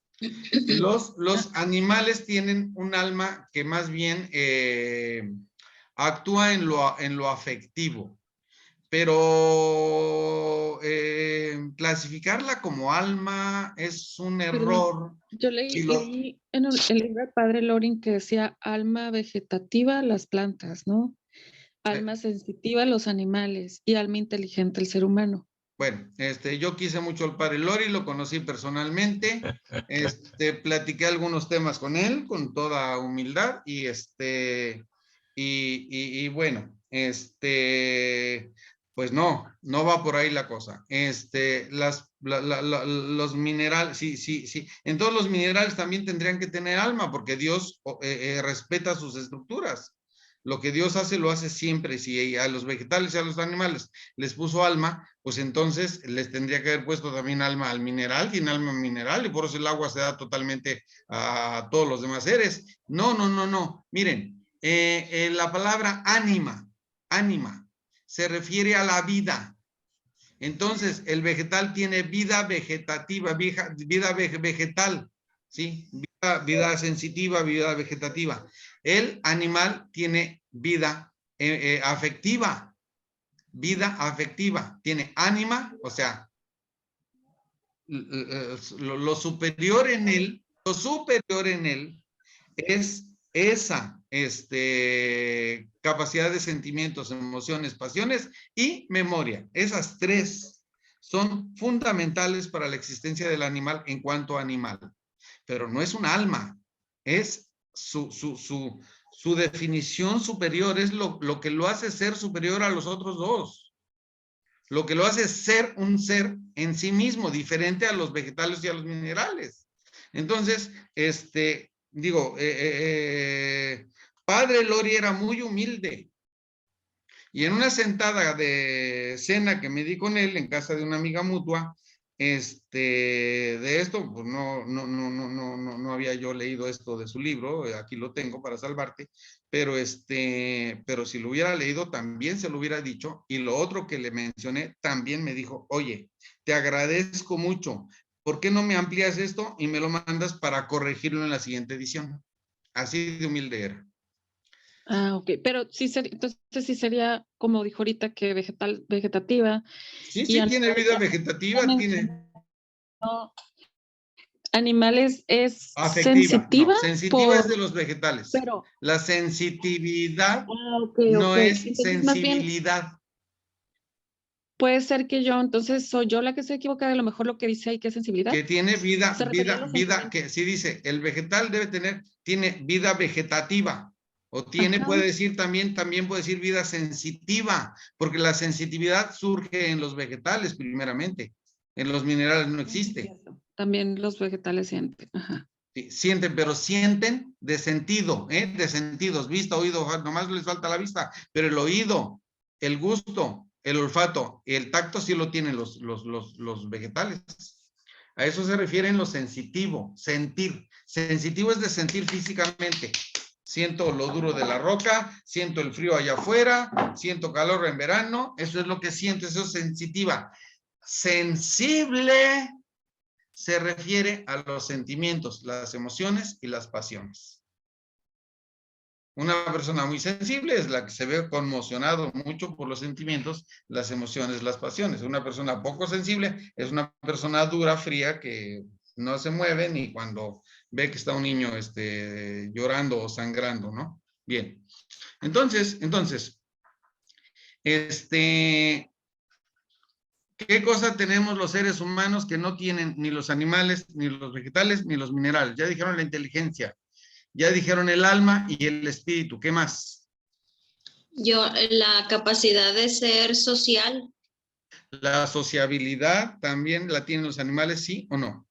Los animales tienen un alma que más bien actúa en lo afectivo. Pero clasificarla como alma es un error. Yo leí en el libro del padre Loring que decía alma vegetativa las plantas, ¿no? Alma sensitiva los animales y alma inteligente el ser humano. Bueno, yo quise mucho al padre Lori, lo conocí personalmente, platiqué algunos temas con él con toda humildad y bueno, pues no va por ahí la cosa. Los minerales, sí. En todos los minerales también tendrían que tener alma porque Dios respeta sus estructuras. Lo que Dios hace, lo hace siempre. Si a los vegetales y a los animales les puso alma, pues entonces les tendría que haber puesto también alma al mineral, tiene alma mineral, y por eso el agua se da totalmente a todos los demás seres. No. Miren, la palabra ánima se refiere a la vida. Entonces, el vegetal tiene vida vegetativa, vida vegetal, ¿sí? Vida sensitiva, vida vegetativa. El animal tiene vida afectiva, tiene ánima, o sea, lo superior en él es esa capacidad de sentimientos, emociones, pasiones y memoria. Esas tres son fundamentales para la existencia del animal en cuanto a animal. Pero no es un alma, es su definición superior, es lo que lo hace ser superior a los otros dos. Lo que lo hace ser un ser en sí mismo, diferente a los vegetales y a los minerales. Entonces, padre Lori era muy humilde. Y en una sentada de cena que me di con él en casa de una amiga mutua, de esto, pues no había yo leído esto de su libro, aquí lo tengo para salvarte, pero pero si lo hubiera leído también se lo hubiera dicho, y lo otro que le mencioné también me dijo, oye, te agradezco mucho, ¿por qué no me amplías esto y me lo mandas para corregirlo en la siguiente edición? Así de humilde era. Ah, ok, pero sí sería, entonces sí sería, como dijo ahorita, que vegetativa. Sí, sí, tiene vida vegetativa, tiene. No, animales es Afectiva, sensitiva. no, sensitiva es de los vegetales. Pero, La sensitividad ok, no ok. es Entonces, más bien, sensibilidad. puede ser que yo, entonces soy yo la que estoy equivocada, a lo mejor lo que dice ahí que es sensibilidad. Que tiene vida, Se refería a los sentimientos. que sí dice, el vegetal tiene vida vegetativa. O Ajá. puede decir también puede decir vida sensitiva, porque la sensitividad surge en los vegetales primeramente. En los minerales no existe. También los vegetales sienten. Ajá. Sí, sienten, pero sienten de sentido, de sentidos, vista, oído, nomás les falta la vista, pero el oído, el gusto, el olfato y el tacto sí lo tienen los vegetales. A eso se refieren lo sensitivo, sentir. Sensitivo es de sentir físicamente. Siento lo duro de la roca, siento el frío allá afuera, siento calor en verano, eso es lo que siento, eso es sensitiva. Sensible se refiere a los sentimientos, las emociones y las pasiones. Una persona muy sensible es la que se ve conmocionado mucho por los sentimientos, las emociones, las pasiones. Una persona poco sensible es una persona dura, fría, que no se mueve ni cuando ve que está un niño llorando o sangrando, ¿no? Bien. Entonces, ¿qué cosa tenemos los seres humanos que no tienen ni los animales, ni los vegetales, ni los minerales? Ya dijeron la inteligencia, ya dijeron el alma y el espíritu. ¿Qué más? La capacidad de ser social. La sociabilidad también la tienen los animales, ¿sí o no?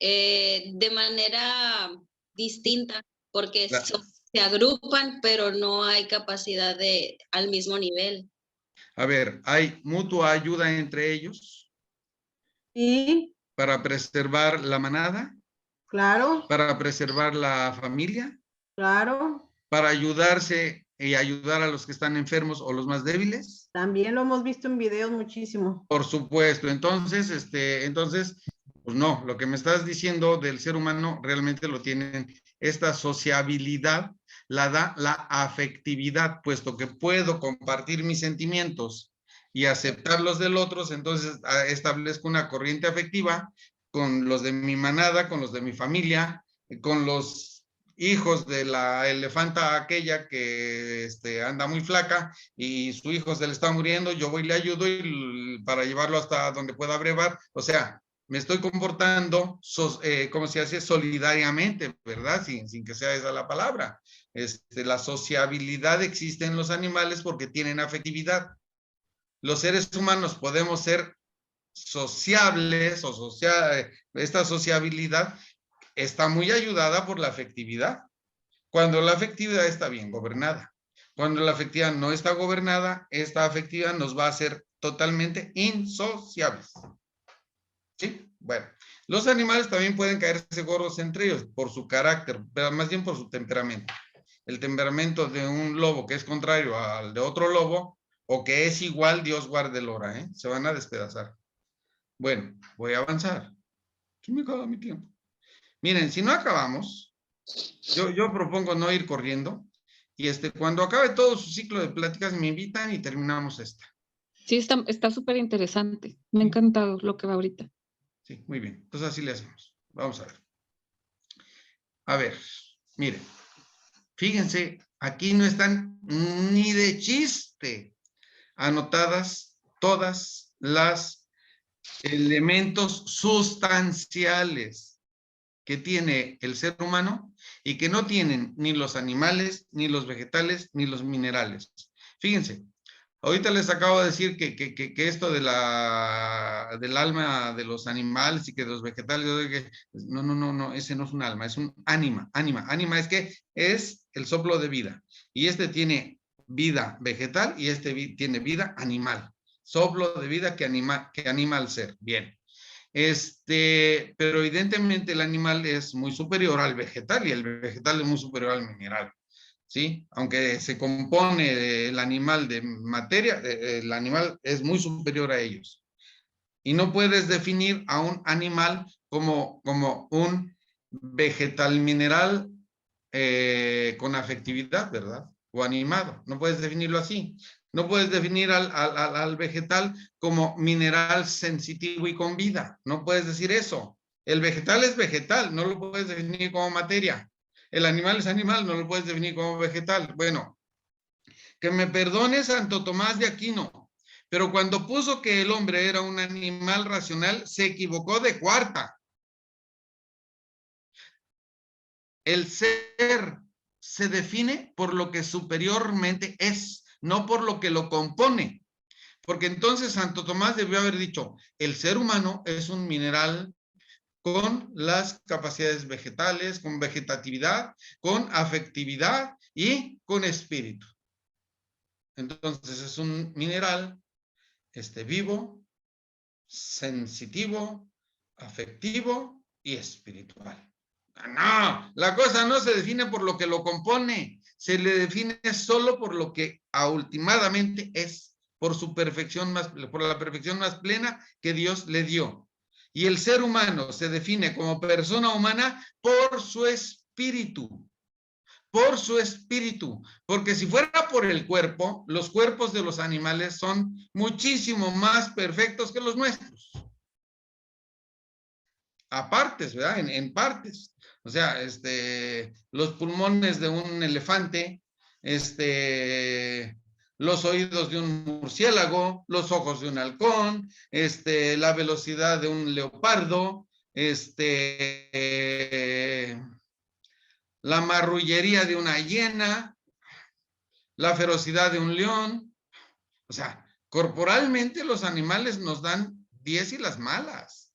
De manera distinta, porque se agrupan, pero no hay capacidad al mismo nivel. A ver, ¿hay mutua ayuda entre ellos? Sí. ¿Para preservar la manada? Claro. ¿Para preservar la familia? Claro. ¿Para ayudarse y ayudar a los que están enfermos o los más débiles? También lo hemos visto en videos muchísimo. Por supuesto. Entonces, pues no, lo que me estás diciendo del ser humano realmente lo tienen. Esta sociabilidad la da la afectividad, puesto que puedo compartir mis sentimientos y aceptar los del otro, entonces establezco una corriente afectiva con los de mi manada, con los de mi familia, con los hijos de la elefanta aquella que anda muy flaca y su hijo se le está muriendo, yo voy y le ayudo para llevarlo hasta donde pueda brevar. O sea, me estoy comportando, como se hace, solidariamente, ¿verdad? Sin que sea esa la palabra. La sociabilidad existe en los animales porque tienen afectividad. Los seres humanos podemos ser sociables o esta sociabilidad está muy ayudada por la afectividad. Cuando la afectividad está bien gobernada. Cuando la afectividad no está gobernada, esta afectividad nos va a hacer totalmente insociables. ¿Sí? Bueno, los animales también pueden caerse gordos entre ellos por su carácter, pero más bien por su temperamento. El temperamento de un lobo que es contrario al de otro lobo o que es igual, Dios guarde el hora, se van a despedazar. Bueno, voy a avanzar. Se me acaba mi tiempo. Miren, si no acabamos, yo propongo no ir corriendo y cuando acabe todo su ciclo de pláticas me invitan y terminamos esta. Sí, está súper interesante. Me ha encantado lo que va ahorita. Sí, muy bien. Entonces así le hacemos. Vamos a ver. A ver, miren. Fíjense, aquí no están ni de chiste anotadas todas las elementos sustanciales que tiene el ser humano y que no tienen ni los animales, ni los vegetales, ni los minerales. Fíjense, ahorita les acabo de decir que esto del alma de los animales y que de los vegetales, no, ese no es un alma, es un ánima. Ánima es que es el soplo de vida. Y tiene vida vegetal y tiene vida animal. soplo de vida que anima al ser. Bien. Pero evidentemente el animal es muy superior al vegetal y el vegetal es muy superior al mineral, ¿sí? Aunque se compone el animal de materia, el animal es muy superior a ellos. Y no puedes definir a un animal como un vegetal mineral con afectividad, ¿verdad? O animado. No puedes definirlo así. No puedes definir al vegetal como mineral sensitivo y con vida. No puedes decir eso. El vegetal es vegetal, no lo puedes definir como materia. El animal es animal, no lo puedes definir como vegetal. Bueno, que me perdone Santo Tomás de Aquino, pero cuando puso que el hombre era un animal racional, se equivocó de cuarta. El ser se define por lo que superiormente es, no por lo que lo compone. Porque entonces Santo Tomás debió haber dicho, el ser humano es un mineral con las capacidades vegetales, con vegetatividad, con afectividad y con espíritu. Entonces es un mineral vivo, sensitivo, afectivo y espiritual. No, la cosa no se define por lo que lo compone, se le define solo por lo que últimamente es, por su perfección por la perfección más plena que Dios le dio. Y el ser humano se define como persona humana por su espíritu. Por su espíritu, porque si fuera por el cuerpo, los cuerpos de los animales son muchísimo más perfectos que los nuestros. A partes, ¿verdad? En partes. O sea, los pulmones de un elefante, los oídos de un murciélago, los ojos de un halcón, la velocidad de un leopardo, la marrullería de una hiena, la ferocidad de un león. O sea, corporalmente los animales nos dan 10 y las malas.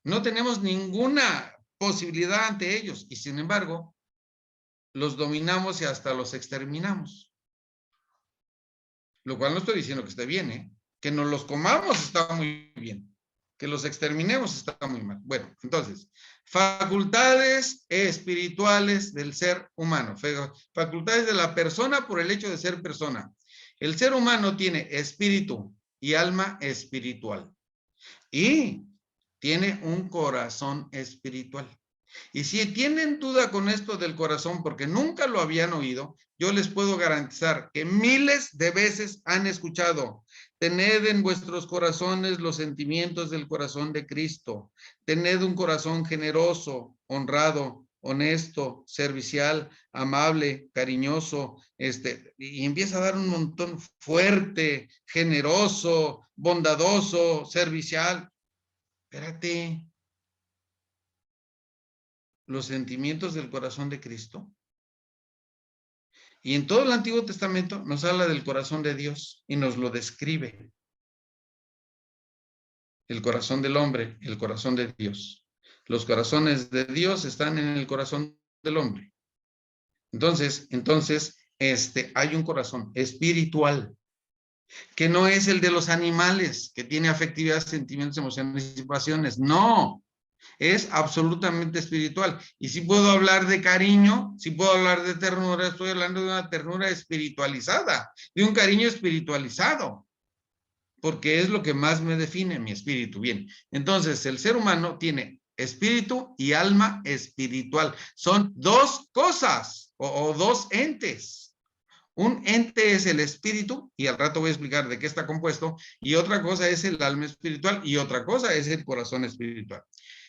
No tenemos ninguna posibilidad ante ellos y sin embargo los dominamos y hasta los exterminamos. Lo cual no estoy diciendo que esté bien, ¿eh? Que nos los comamos está muy bien. Que los exterminemos está muy mal. Bueno, entonces, facultades espirituales del ser humano. Facultades de la persona por el hecho de ser persona. El ser humano tiene espíritu y alma espiritual. Y tiene un corazón espiritual. Y si tienen duda con esto del corazón porque nunca lo habían oído, yo les puedo garantizar que miles de veces han escuchado: tened en vuestros corazones los sentimientos del corazón de Cristo, tened un corazón generoso, honrado, honesto, servicial, amable, cariñoso, y empieza a dar un montón: fuerte, generoso, bondadoso, servicial. Espérate. Los sentimientos del corazón de Cristo. Y en todo el Antiguo Testamento nos habla del corazón de Dios y nos lo describe. El corazón del hombre, el corazón de Dios. Los corazones de Dios están en el corazón del hombre. Entonces, hay un corazón espiritual que no es el de los animales, que tiene afectividad, sentimientos, emociones y pasiones. No. Es absolutamente espiritual. Y si puedo hablar de cariño, si puedo hablar de ternura, estoy hablando de una ternura espiritualizada, de un cariño espiritualizado, porque es lo que más me define, mi espíritu. Bien, entonces el ser humano tiene espíritu y alma espiritual. Son dos cosas o dos entes. Un ente es el espíritu, y al rato voy a explicar de qué está compuesto, y otra cosa es el alma espiritual, y otra cosa es el corazón espiritual.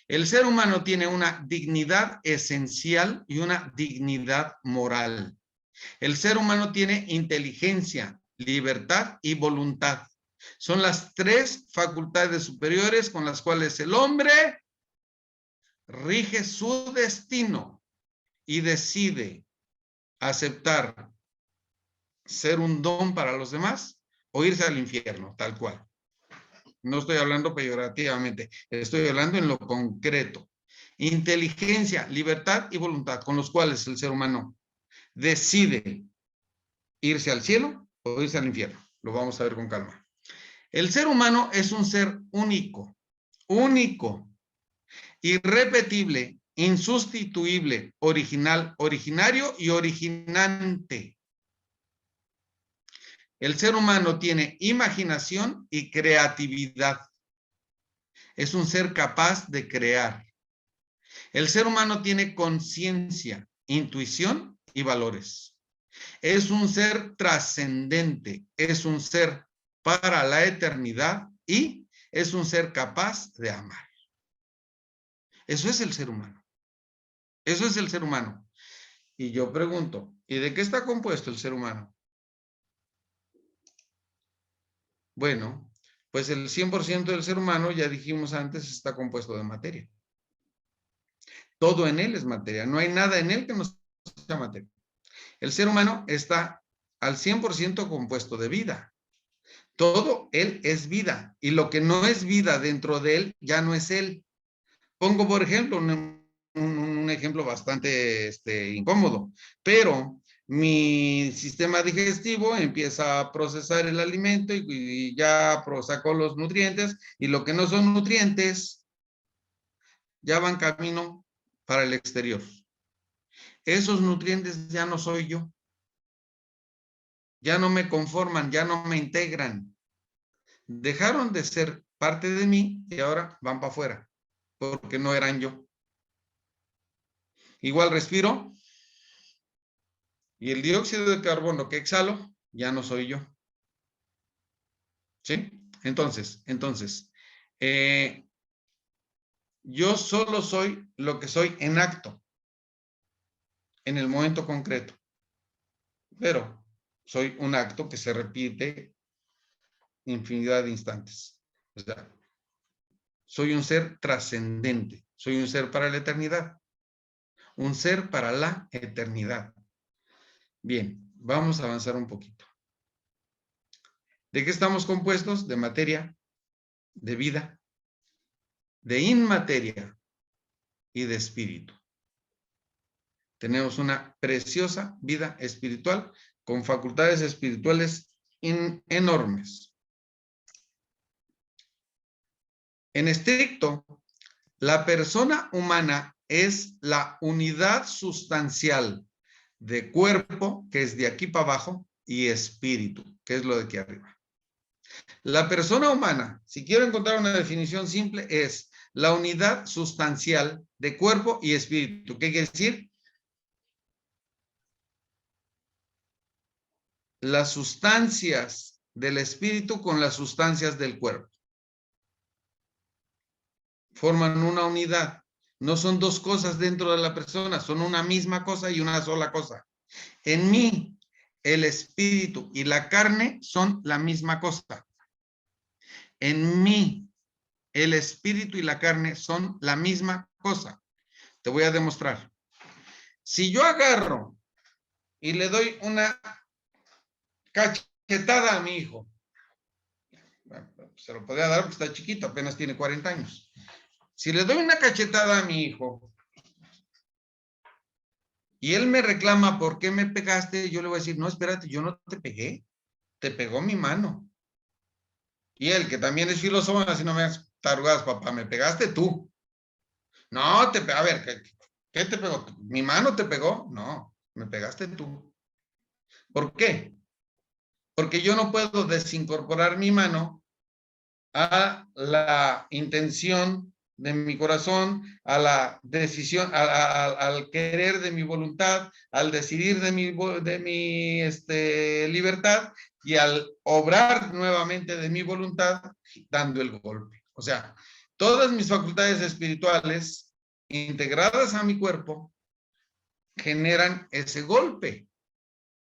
El ser humano tiene una dignidad esencial y una dignidad moral. El ser humano tiene inteligencia, libertad y voluntad. Son las tres facultades superiores con las cuales el hombre rige su destino y decide aceptar ser un don para los demás o irse al infierno, tal cual. No estoy hablando peyorativamente, estoy hablando en lo concreto. Inteligencia, libertad y voluntad, con los cuales el ser humano decide irse al cielo o irse al infierno. Lo vamos a ver con calma. El ser humano es un ser único, irrepetible, insustituible, original, originario y originante. El ser humano tiene imaginación y creatividad. Es un ser capaz de crear. El ser humano tiene conciencia, intuición y valores. Es un ser trascendente, es un ser para la eternidad y es un ser capaz de amar. Eso es el ser humano. Eso es el ser humano. Y yo pregunto, ¿y de qué está compuesto el ser humano? Bueno, pues el 100% del ser humano, ya dijimos antes, está compuesto de materia. Todo en él es materia. No hay nada en él que no sea materia. El ser humano está al 100% compuesto de vida. Todo él es vida. Y lo que no es vida dentro de él, ya no es él. Pongo, por ejemplo, un ejemplo bastante incómodo, pero mi sistema digestivo empieza a procesar el alimento y ya sacó los nutrientes, y lo que no son nutrientes ya van camino para el exterior. Esos nutrientes ya no soy yo. Ya no me conforman, ya no me integran. Dejaron de ser parte de mí y ahora van para afuera, porque no eran yo. Igual respiro y el dióxido de carbono que exhalo ya no soy yo. ¿Sí? Entonces, yo solo soy lo que soy en acto, en el momento concreto. Pero soy un acto que se repite infinidad de instantes. O sea, soy un ser trascendente, soy un ser para la eternidad. Un ser para la eternidad. Bien, vamos a avanzar un poquito. ¿De qué estamos compuestos? De materia, de vida, de inmateria y de espíritu. Tenemos una preciosa vida espiritual con facultades espirituales enormes. En estricto, la persona humana es la unidad sustancial de cuerpo, que es de aquí para abajo, y espíritu, que es lo de aquí arriba. La persona humana, si quiero encontrar una definición simple, es la unidad sustancial de cuerpo y espíritu. ¿Qué quiere decir? Las sustancias del espíritu con las sustancias del cuerpo. Forman una unidad. No son dos cosas dentro de la persona, son una misma cosa y una sola cosa. En mí, el espíritu y la carne son la misma cosa. En mí, el espíritu y la carne son la misma cosa. Te voy a demostrar. Si yo agarro y le doy una cachetada a mi hijo, se lo podría dar porque está chiquito, apenas tiene 40 años. Si le doy una cachetada a mi hijo y él me reclama por qué me pegaste, yo le voy a decir, no, espérate, yo no te pegué, te pegó mi mano. Y él, que también es filósofo, así no me hagas tarugadas, papá, me pegaste tú. No, a ver, ¿qué te pegó? ¿Mi mano te pegó? No, me pegaste tú. ¿Por qué? Porque yo no puedo desincorporar mi mano a la intención de mi corazón, a la decisión, al querer de mi voluntad, al decidir de mi libertad y al obrar nuevamente de mi voluntad dando el golpe. O sea, todas mis facultades espirituales integradas a mi cuerpo generan ese golpe,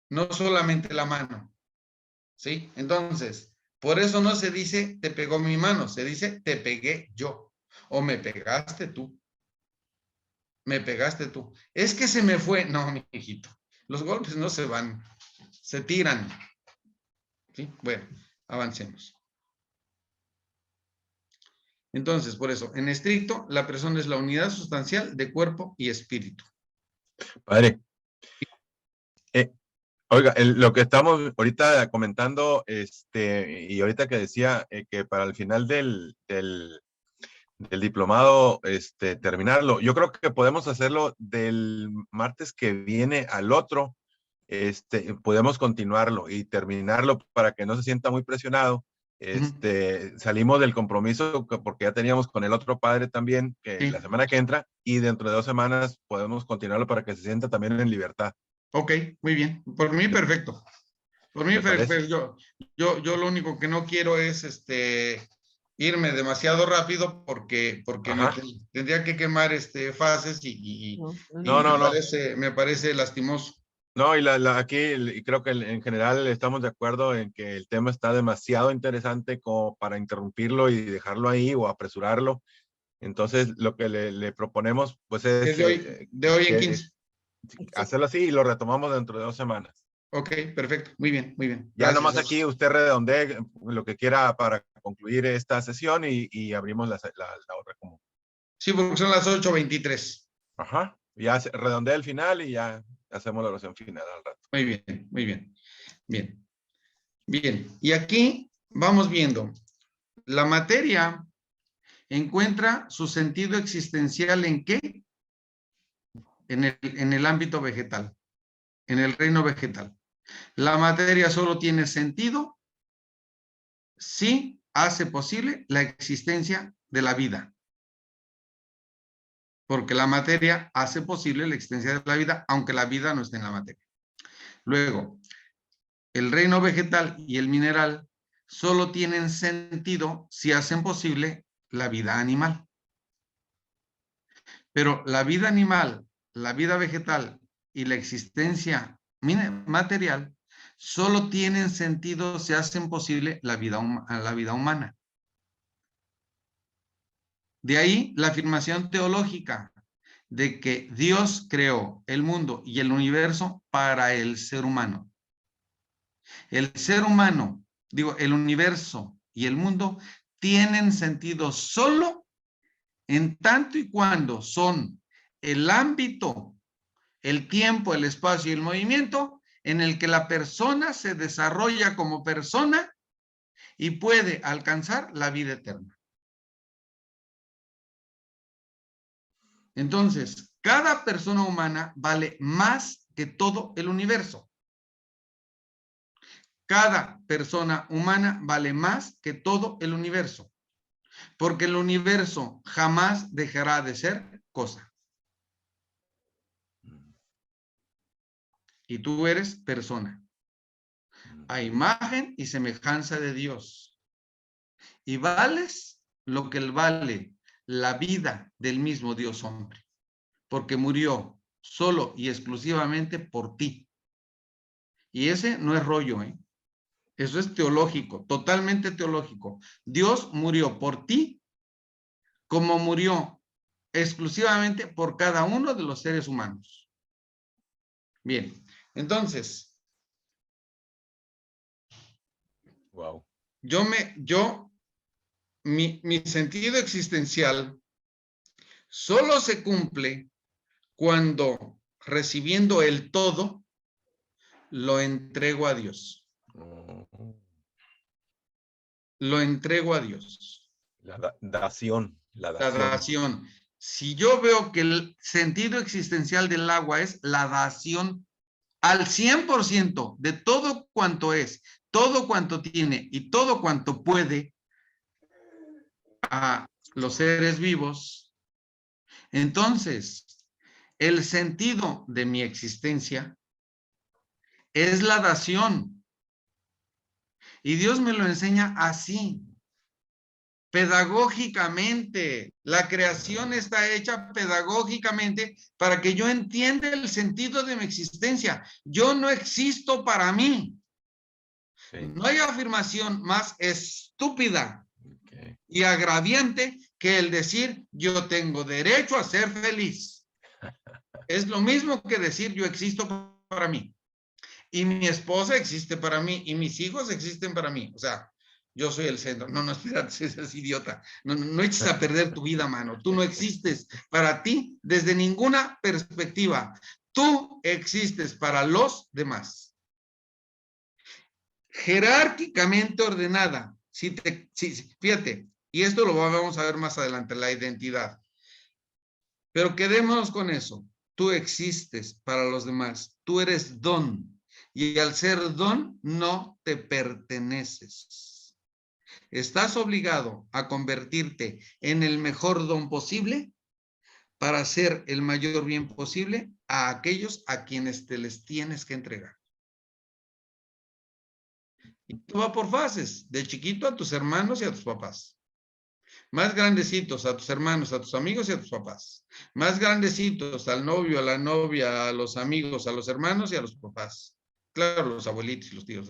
no solamente la mano. ¿Sí? Entonces, por eso no se dice te pegó mi mano, se dice te pegué yo. O me pegaste tú. Me pegaste tú. Es que se me fue. No, mi hijito. Los golpes no se van. Se tiran. ¿Sí? Bueno, avancemos. Entonces, por eso, en estricto, la persona es la unidad sustancial de cuerpo y espíritu. Padre. Oiga, lo que estamos ahorita comentando, y ahorita que decía que para el final del diplomado, terminarlo, yo creo que podemos hacerlo del martes que viene al otro, podemos continuarlo y terminarlo para que no se sienta muy presionado. Salimos del compromiso porque ya teníamos con el otro padre también, que Sí. la semana que entra, y dentro de 2 semanas podemos continuarlo para que se sienta también en libertad. Ok, muy bien. Por mí, perfecto. Por mí, ¿Me parece? perfecto. Yo lo único que no quiero es irme demasiado rápido porque Ajá. tendría que quemar fases y No. me parece lastimoso. No, y aquí y creo que en general estamos de acuerdo en que el tema está demasiado interesante como para interrumpirlo y dejarlo ahí o apresurarlo. Entonces, lo que le proponemos, pues es Es de hoy en 15. hacerlo así y lo retomamos dentro de 2 semanas. Ok, perfecto. Muy bien, muy bien. Ya Gracias. nomás aquí usted redondee lo que quiera para concluir esta sesión y abrimos la otra común. Sí, porque son las 8:23. Ajá. Ya redondea el final y ya hacemos la oración final al rato. Muy bien, muy bien. Bien. Bien. Y aquí vamos viendo. La materia encuentra su sentido existencial ¿en qué? En el ámbito vegetal, en el reino vegetal. La materia solo tiene sentido si hace posible la existencia de la vida. Porque la materia hace posible la existencia de la vida, aunque la vida no esté en la materia. Luego, el reino vegetal y el mineral solo tienen sentido si hacen posible la vida animal. Pero la vida animal, la vida vegetal y la existencia material solo tienen sentido si hacen posible la vida humana. De ahí la afirmación teológica de que Dios creó el mundo y el universo para el ser humano. El ser humano, el universo y el mundo tienen sentido solo en tanto y cuando son el ámbito, el tiempo, el espacio y el movimiento en el que la persona se desarrolla como persona y puede alcanzar la vida eterna. Entonces, cada persona humana vale más que todo el universo. Cada persona humana vale más que todo el universo, porque el universo jamás dejará de ser cosa. Y tú eres persona, a imagen y semejanza de Dios. Y vales lo que vale la vida del mismo Dios hombre, porque murió solo y exclusivamente por ti. Y ese no es rollo, ¿eh? Eso es teológico, totalmente teológico. Dios murió por ti como murió exclusivamente por cada uno de los seres humanos. Bien, entonces, wow. Mi sentido existencial solo se cumple cuando recibiendo el todo lo entrego a Dios. Lo entrego a Dios. La dación. La dación. Si yo veo que el sentido existencial del agua es la dación al 100% de todo cuanto es, todo cuanto tiene y todo cuanto puede a los seres vivos, entonces el sentido de mi existencia es la dación. Y Dios me lo enseña así, pedagógicamente. La creación está hecha pedagógicamente para que yo entienda el sentido de mi existencia. Yo no existo para mí. Sí. No hay afirmación más estúpida y agraviante que el decir yo tengo derecho a ser feliz. Es lo mismo que decir yo existo para mí. Y mi esposa existe para mí y mis hijos existen para mí. O sea, yo soy el centro. No, espérate, seas idiota. No eches a perder tu vida, mano. Tú no existes para ti desde ninguna perspectiva. Tú existes para los demás. jerárquicamente ordenada. Fíjate, y esto lo vamos a ver más adelante, la identidad. Pero quedémonos con eso. Tú existes para los demás. Tú eres don. Y al ser don, no te perteneces. Estás obligado a convertirte en el mejor don posible para hacer el mayor bien posible a aquellos a quienes te les tienes que entregar. Y tú vas por fases, de chiquito a tus hermanos y a tus papás. Más grandecitos a tus hermanos, a tus amigos y a tus papás. Más grandecitos al novio, a la novia, a los amigos, a los hermanos y a los papás. Claro, los abuelitos y los tíos.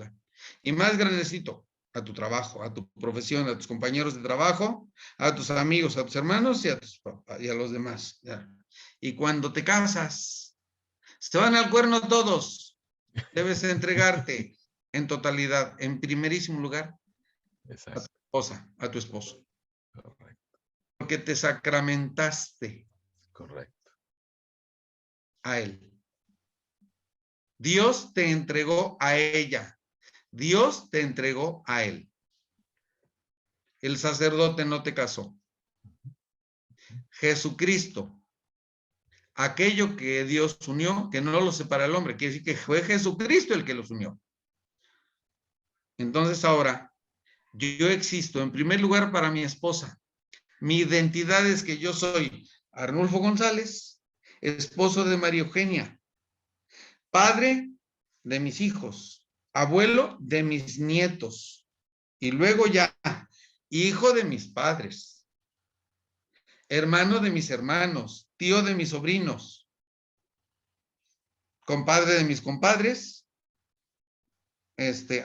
Y más grandecito a tu trabajo, a tu profesión, a tus compañeros de trabajo, a tus amigos, a tus hermanos y a tus papás y a los demás. ¿Ya? Y cuando te casas, se van al cuerno todos. Debes entregarte en totalidad, en primerísimo lugar, a tu esposa, a tu esposo. Correcto. Porque te sacramentaste. Correcto. A él. Dios te entregó a ella. Dios te entregó a él. El sacerdote no te casó. Jesucristo, aquello que Dios unió, que no lo separa el hombre, quiere decir que fue Jesucristo el que los unió. Entonces ahora, yo existo en primer lugar para mi esposa. Mi identidad es que yo soy Arnulfo González, esposo de María Eugenia, padre de mis hijos, abuelo de mis nietos, y luego ya, hijo de mis padres, hermano de mis hermanos, tío de mis sobrinos, compadre de mis compadres,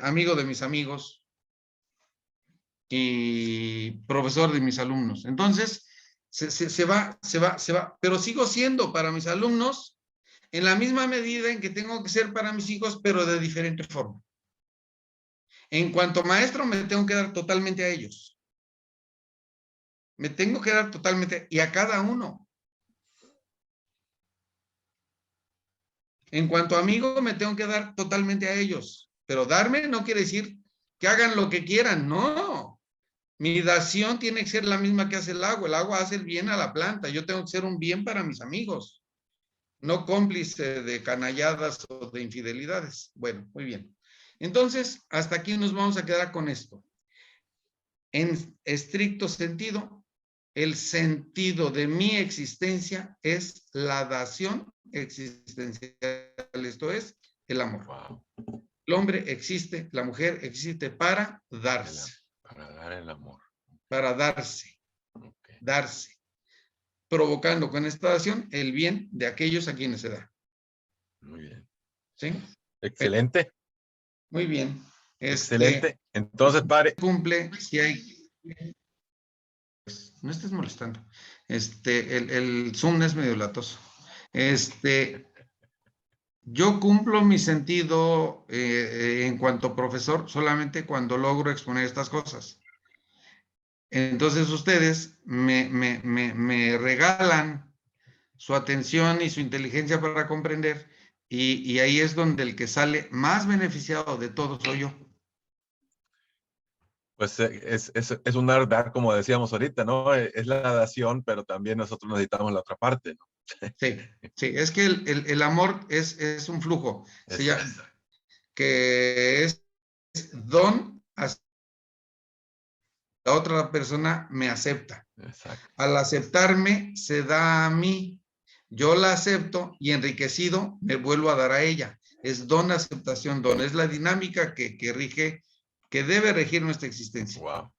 amigo de mis amigos y profesor de mis alumnos. Entonces, se va, pero sigo siendo para mis alumnos en la misma medida en que tengo que ser para mis hijos, pero de diferente forma. En cuanto maestro, me tengo que dar totalmente a ellos. Me tengo que dar totalmente, y a cada uno. En cuanto a amigo, me tengo que dar totalmente a ellos. Pero darme no quiere decir que hagan lo que quieran, no. Mi dación tiene que ser la misma que hace el agua. El agua hace el bien a la planta. Yo tengo que ser un bien para mis amigos. No cómplice de canalladas o de infidelidades. Bueno, muy bien. Entonces, hasta aquí nos vamos a quedar con esto. En estricto sentido, el sentido de mi existencia es la dación existencial. Esto es el amor. Wow. El hombre existe, la mujer existe para darse. Para dar el amor. Para darse. Okay. Darse. Provocando con esta dación el bien de aquellos a quienes se da. Muy bien. ¿Sí? Excelente. Muy bien. Excelente. Entonces, padre. Cumple si hay... Pues, no estés molestando. El Zoom es medio latoso. Yo cumplo mi sentido en cuanto a profesor solamente cuando logro exponer estas cosas. Entonces ustedes me regalan su atención y su inteligencia para comprender y ahí es donde el que sale más beneficiado de todos soy yo. Pues es un dar, como decíamos ahorita, ¿no? Es la dación, pero también nosotros necesitamos la otra parte, ¿no? Sí, es que el amor es un flujo, que es don, la otra persona me acepta. Exacto. Al aceptarme, se da a mí, yo la acepto y enriquecido me vuelvo a dar a ella. Es don, aceptación, don. Es la dinámica que rige, que debe regir nuestra existencia. Wow.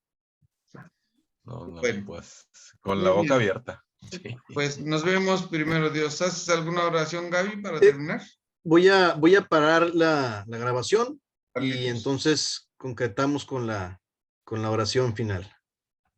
No, bueno, pues con la boca abierta. Sí. Pues nos vemos primero Dios. ¿Haces alguna oración, Gaby, para terminar? Voy a parar la grabación y entonces concretamos con la oración final.